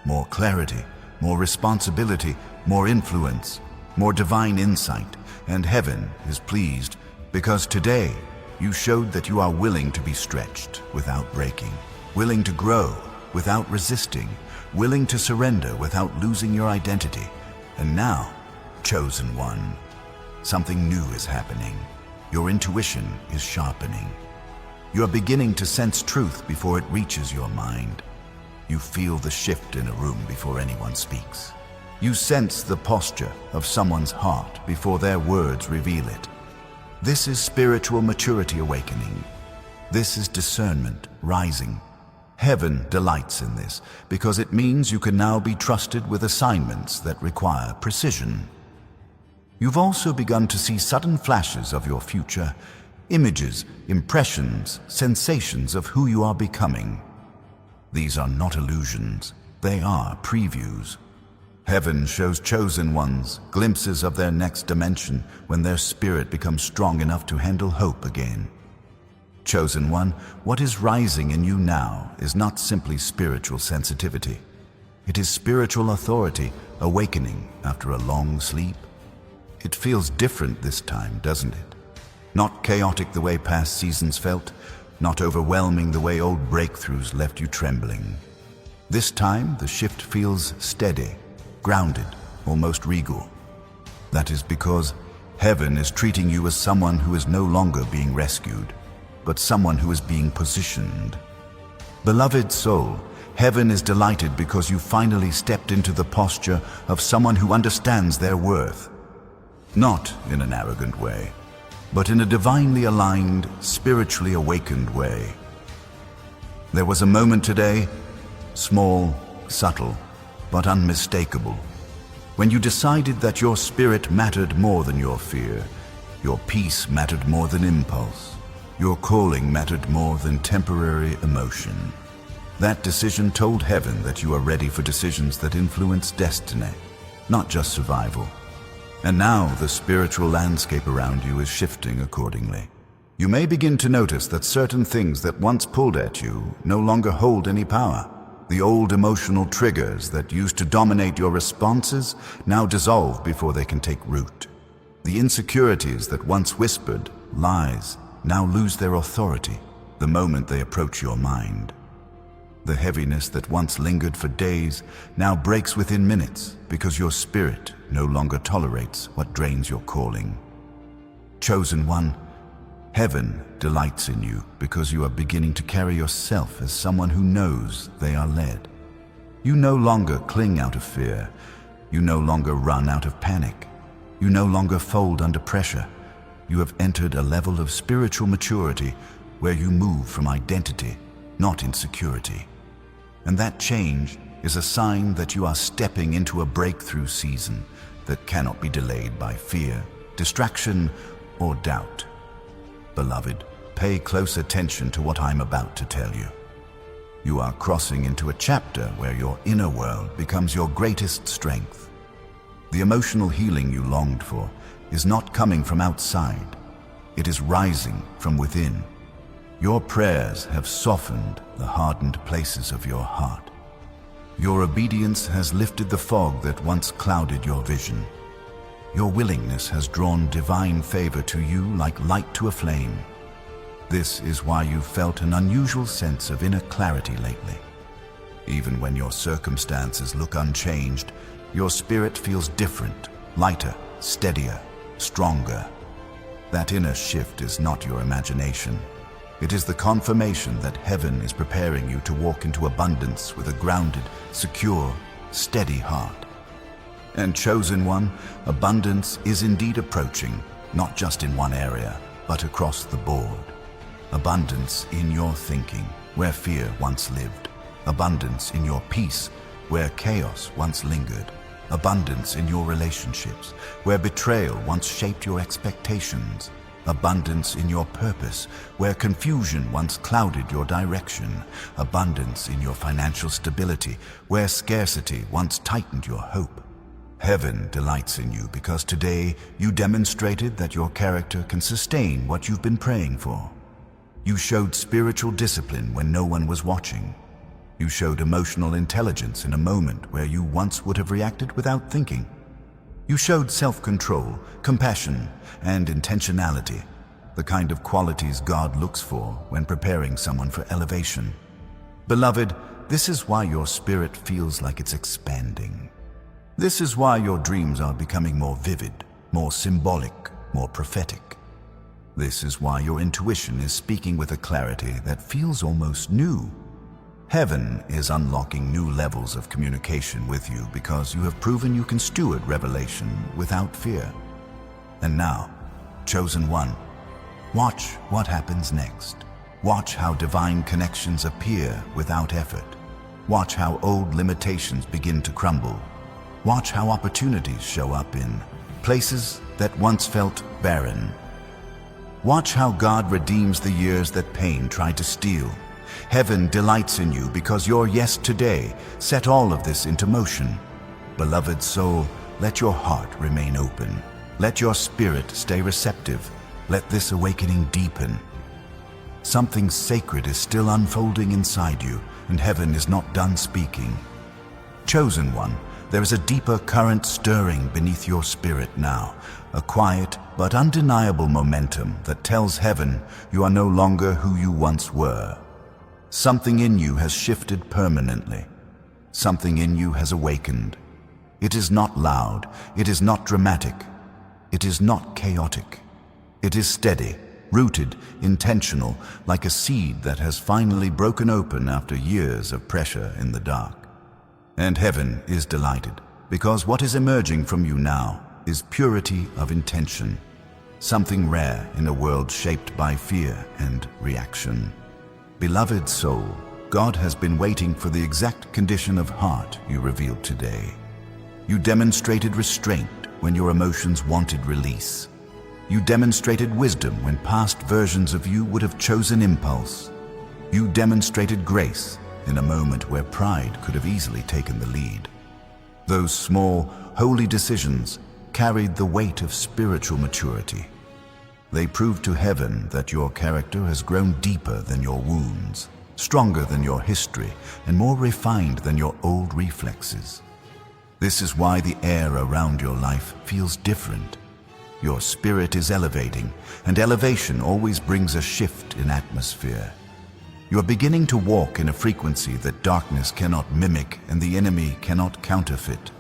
More clarity, more responsibility, more influence, more divine insight, and heaven is pleased because today you showed that you are willing to be stretched without breaking, willing to grow without resisting, willing to surrender without losing your identity. And now, chosen one, something new is happening. Your intuition is sharpening. You are beginning to sense truth before it reaches your mind. You feel the shift in a room before anyone speaks. You sense the posture of someone's heart before their words reveal it. This is spiritual maturity awakening. This is discernment rising. Heaven delights in this because it means you can now be trusted with assignments that require precision. You've also begun to see sudden flashes of your future, images, impressions, sensations of who you are becoming. These are not illusions, they are previews. Heaven shows chosen ones glimpses of their next dimension when their spirit becomes strong enough to handle hope again. Chosen one, what is rising in you now is not simply spiritual sensitivity. It is spiritual authority awakening after a long sleep. It feels different this time, doesn't it? Not chaotic the way past seasons felt, not overwhelming the way old breakthroughs left you trembling. This time, the shift feels steady, grounded, almost regal. That is because heaven is treating you as someone who is no longer being rescued, but someone who is being positioned. Beloved soul, heaven is delighted because you finally stepped into the posture of someone who understands their worth. Not in an arrogant way, but in a divinely aligned, spiritually awakened way. There was a moment today, small, subtle, but unmistakable. when you decided that your spirit mattered more than your fear, your peace mattered more than impulse, your calling mattered more than temporary emotion. That decision told heaven that you are ready for decisions that influence destiny, not just survival. And now the spiritual landscape around you is shifting accordingly. You may begin to notice that certain things that once pulled at you no longer hold any power. The old emotional triggers that used to dominate your responses now dissolve before they can take root. The insecurities that once whispered lies now lose their authority the moment they approach your mind. The heaviness that once lingered for days now breaks within minutes because your spirit no longer tolerates what drains your calling. Chosen one, heaven delights in you because you are beginning to carry yourself as someone who knows they are led. You no longer cling out of fear. You no longer run out of panic. You no longer fold under pressure. You have entered a level of spiritual maturity where you move from identity, not insecurity. And that change is a sign that you are stepping into a breakthrough season that cannot be delayed by fear, distraction, or doubt. Beloved, pay close attention to what I'm about to tell you. You are crossing into a chapter where your inner world becomes your greatest strength. The emotional healing you longed for is not coming from outside. It is rising from within. Your prayers have softened the hardened places of your heart. Your obedience has lifted the fog that once clouded your vision. Your willingness has drawn divine favor to you like light to a flame. This is why you've felt an unusual sense of inner clarity lately. Even when your circumstances look unchanged, your spirit feels different, lighter, steadier, stronger. That inner shift is not your imagination. It is the confirmation that heaven is preparing you to walk into abundance with a grounded, secure, steady heart. And chosen one, abundance is indeed approaching, not just in one area, but across the board. Abundance in your thinking, where fear once lived. Abundance in your peace, where chaos once lingered. Abundance in your relationships, where betrayal once shaped your expectations. Abundance in your purpose, where confusion once clouded your direction. Abundance in your financial stability, where scarcity once tightened your hope. Heaven delights in you because today you demonstrated that your character can sustain what you've been praying for. You showed spiritual discipline when no one was watching. You showed emotional intelligence in a moment where you once would have reacted without thinking. You showed self-control, compassion, and intentionality, the kind of qualities God looks for when preparing someone for elevation. Beloved, this is why your spirit feels like it's expanding. This is why your dreams are becoming more vivid, more symbolic, more prophetic. This is why your intuition is speaking with a clarity that feels almost new. Heaven is unlocking new levels of communication with you because you have proven you can steward revelation without fear. And now, chosen one, watch what happens next. Watch how divine connections appear without effort. Watch how old limitations begin to crumble. Watch how opportunities show up in places that once felt barren. Watch how God redeems the years that pain tried to steal. Heaven delights in you because your yes today set all of this into motion. Beloved soul, let your heart remain open. Let your spirit stay receptive. Let this awakening deepen. Something sacred is still unfolding inside you, and heaven is not done speaking. Chosen one, there is a deeper current stirring beneath your spirit now, a quiet but undeniable momentum that tells heaven you are no longer who you once were. Something in you has shifted permanently. Something in you has awakened. It is not loud. It is not dramatic. It is not chaotic. It is steady, rooted, intentional, like a seed that has finally broken open after years of pressure in the dark. And heaven is delighted, because what is emerging from you now is purity of intention, something rare in a world shaped by fear and reaction. Beloved soul, God has been waiting for the exact condition of heart you revealed today. You demonstrated restraint when your emotions wanted release. You demonstrated wisdom when past versions of you would have chosen impulse. You demonstrated grace in a moment where pride could have easily taken the lead. Those small, holy decisions carried the weight of spiritual maturity. They proved to heaven that your character has grown deeper than your wounds, stronger than your history, and more refined than your old reflexes. This is why the air around your life feels different. Your spirit is elevating, and elevation always brings a shift in atmosphere. You are beginning to walk in a frequency that darkness cannot mimic and the enemy cannot counterfeit.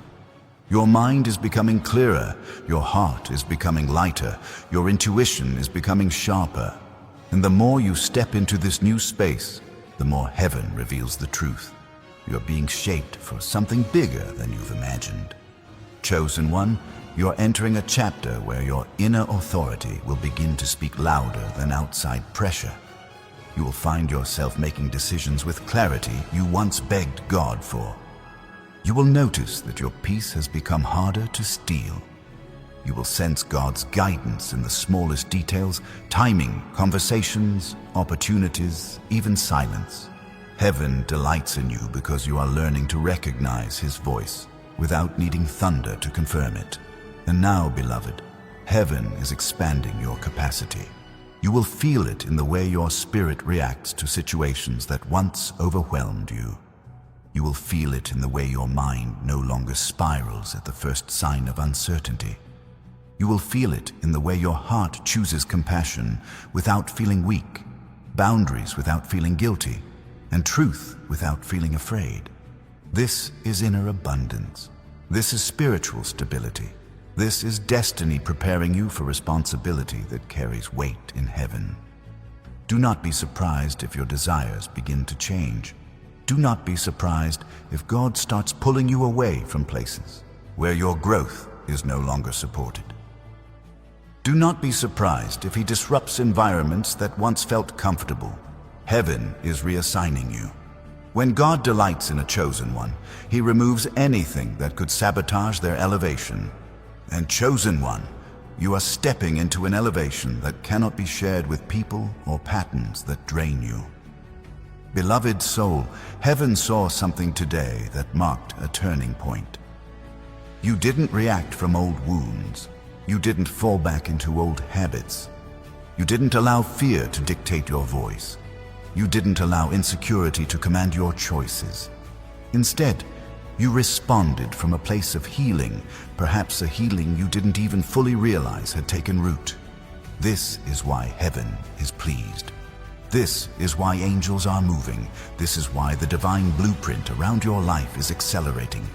Your mind is becoming clearer, your heart is becoming lighter, your intuition is becoming sharper. And the more you step into this new space, the more heaven reveals the truth. You are being shaped for something bigger than you've imagined. Chosen one, you're entering a chapter where your inner authority will begin to speak louder than outside pressure. You will find yourself making decisions with clarity you once begged God for. You will notice that your peace has become harder to steal. You will sense God's guidance in the smallest details, timing, conversations, opportunities, even silence. Heaven delights in you because you are learning to recognize His voice without needing thunder to confirm it. And now, beloved, heaven is expanding your capacity. You will feel it in the way your spirit reacts to situations that once overwhelmed you. You will feel it in the way your mind no longer spirals at the first sign of uncertainty. You will feel it in the way your heart chooses compassion without feeling weak, boundaries without feeling guilty, and truth without feeling afraid. This is inner abundance. This is spiritual stability. This is destiny preparing you for responsibility that carries weight in heaven. Do not be surprised if your desires begin to change. Do not be surprised if God starts pulling you away from places where your growth is no longer supported. Do not be surprised if He disrupts environments that once felt comfortable. Heaven is reassigning you. When God delights in a chosen one, He removes anything that could sabotage their elevation. And chosen one, you are stepping into an elevation that cannot be shared with people or patterns that drain you. Beloved soul, heaven saw something today that marked a turning point. You didn't react from old wounds. You didn't fall back into old habits. You didn't allow fear to dictate your voice. You didn't allow insecurity to command your choices. Instead, you responded from a place of healing, perhaps a healing you didn't even fully realize had taken root. This is why heaven is pleased. This is why angels are moving. This is why the divine blueprint around your life is accelerating.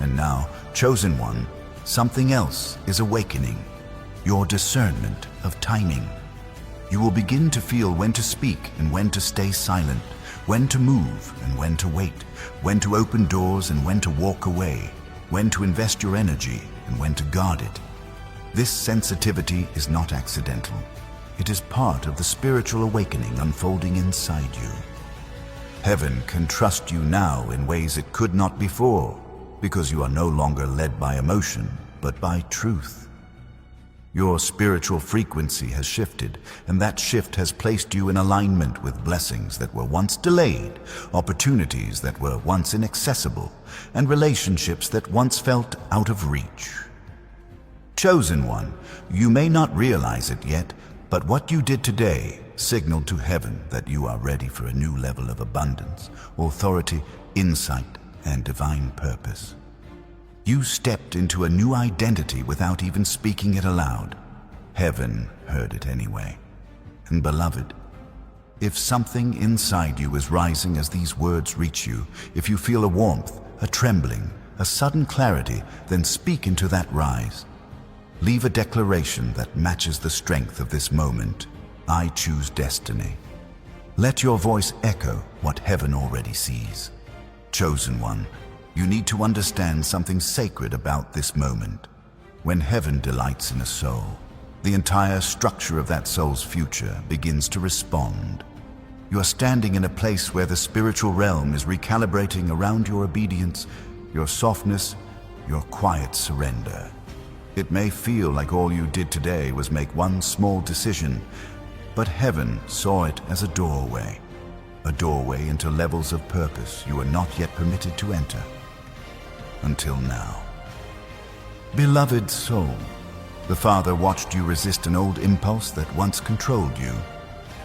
And now, chosen one, something else is awakening. Your discernment of timing. You will begin to feel when to speak and when to stay silent, when to move and when to wait, when to open doors and when to walk away, when to invest your energy and when to guard it. This sensitivity is not accidental. It is part of the spiritual awakening unfolding inside you. Heaven can trust you now in ways it could not before, because you are no longer led by emotion, but by truth. Your spiritual frequency has shifted, and that shift has placed you in alignment with blessings that were once delayed, opportunities that were once inaccessible, and relationships that once felt out of reach. Chosen one, you may not realize it yet, but what you did today signaled to heaven that you are ready for a new level of abundance, authority, insight, and divine purpose. You stepped into a new identity without even speaking it aloud. Heaven heard it anyway. And beloved, if something inside you is rising as these words reach you, if you feel a warmth, a trembling, a sudden clarity, then speak into that rise. Leave a declaration that matches the strength of this moment. I choose destiny. Let your voice echo what heaven already sees. Chosen one, you need to understand something sacred about this moment. When heaven delights in a soul, the entire structure of that soul's future begins to respond. You are standing in a place where the spiritual realm is recalibrating around your obedience, your softness, your quiet surrender. It may feel like all you did today was make one small decision, but heaven saw it as a doorway into levels of purpose you were not yet permitted to enter. Until now. Beloved soul, the Father watched you resist an old impulse that once controlled you.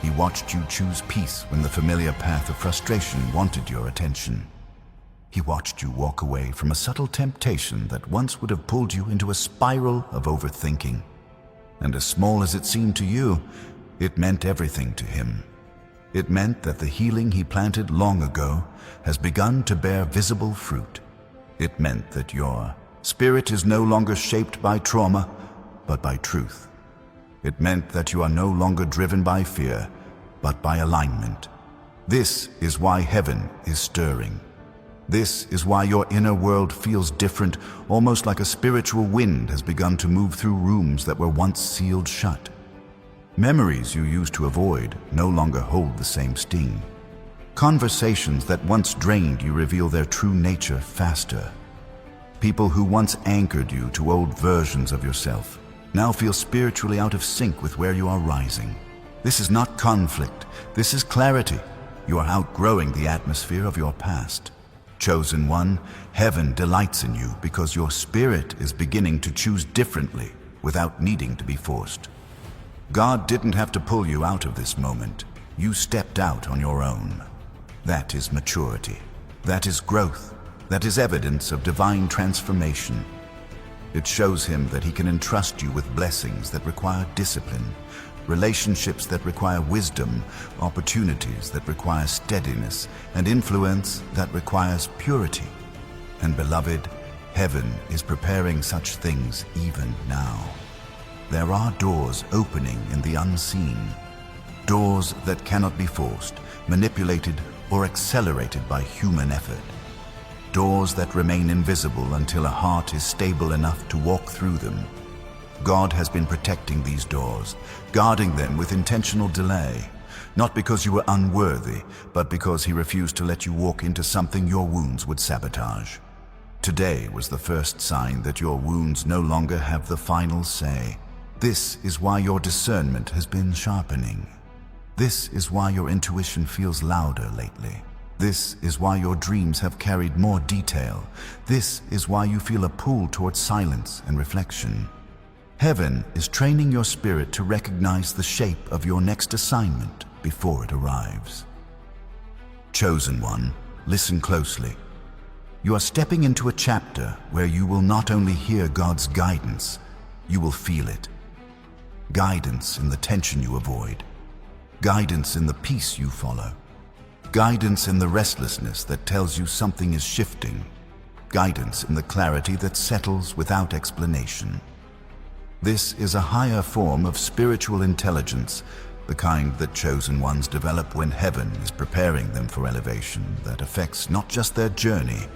He watched you choose peace when the familiar path of frustration wanted your attention. He watched you walk away from a subtle temptation that once would have pulled you into a spiral of overthinking. And as small as it seemed to you, it meant everything to him. It meant that the healing he planted long ago has begun to bear visible fruit. It meant that your spirit is no longer shaped by trauma, but by truth. It meant that you are no longer driven by fear, but by alignment. This is why heaven is stirring. This is why your inner world feels different, almost like a spiritual wind has begun to move through rooms that were once sealed shut. Memories you used to avoid no longer hold the same sting. Conversations that once drained you reveal their true nature faster. People who once anchored you to old versions of yourself now feel spiritually out of sync with where you are rising. This is not conflict, this is clarity. You are outgrowing the atmosphere of your past. Chosen one, heaven delights in you because your spirit is beginning to choose differently without needing to be forced. God didn't have to pull you out of this moment. You stepped out on your own. That is maturity. That is growth. That is evidence of divine transformation. It shows him that he can entrust you with blessings that require discipline, relationships that require wisdom, opportunities that require steadiness, and influence that requires purity. And beloved, heaven is preparing such things even now. There are doors opening in the unseen, doors that cannot be forced, manipulated, or accelerated by human effort. Doors that remain invisible until a heart is stable enough to walk through them. God has been protecting these doors, guarding them with intentional delay, not because you were unworthy, but because he refused to let you walk into something your wounds would sabotage. Today was the first sign that your wounds no longer have the final say. This is why your discernment has been sharpening. This is why your intuition feels louder lately. This is why your dreams have carried more detail. This is why you feel a pull towards silence and reflection. Heaven is training your spirit to recognize the shape of your next assignment before it arrives. Chosen one, listen closely. You are stepping into a chapter where you will not only hear God's guidance, you will feel it. Guidance in the tension you avoid. Guidance in the peace you follow. Guidance in the restlessness that tells you something is shifting. Guidance in the clarity that settles without explanation. This is a higher form of spiritual intelligence, the kind that chosen ones develop when heaven is preparing them for elevation that affects not just their journey,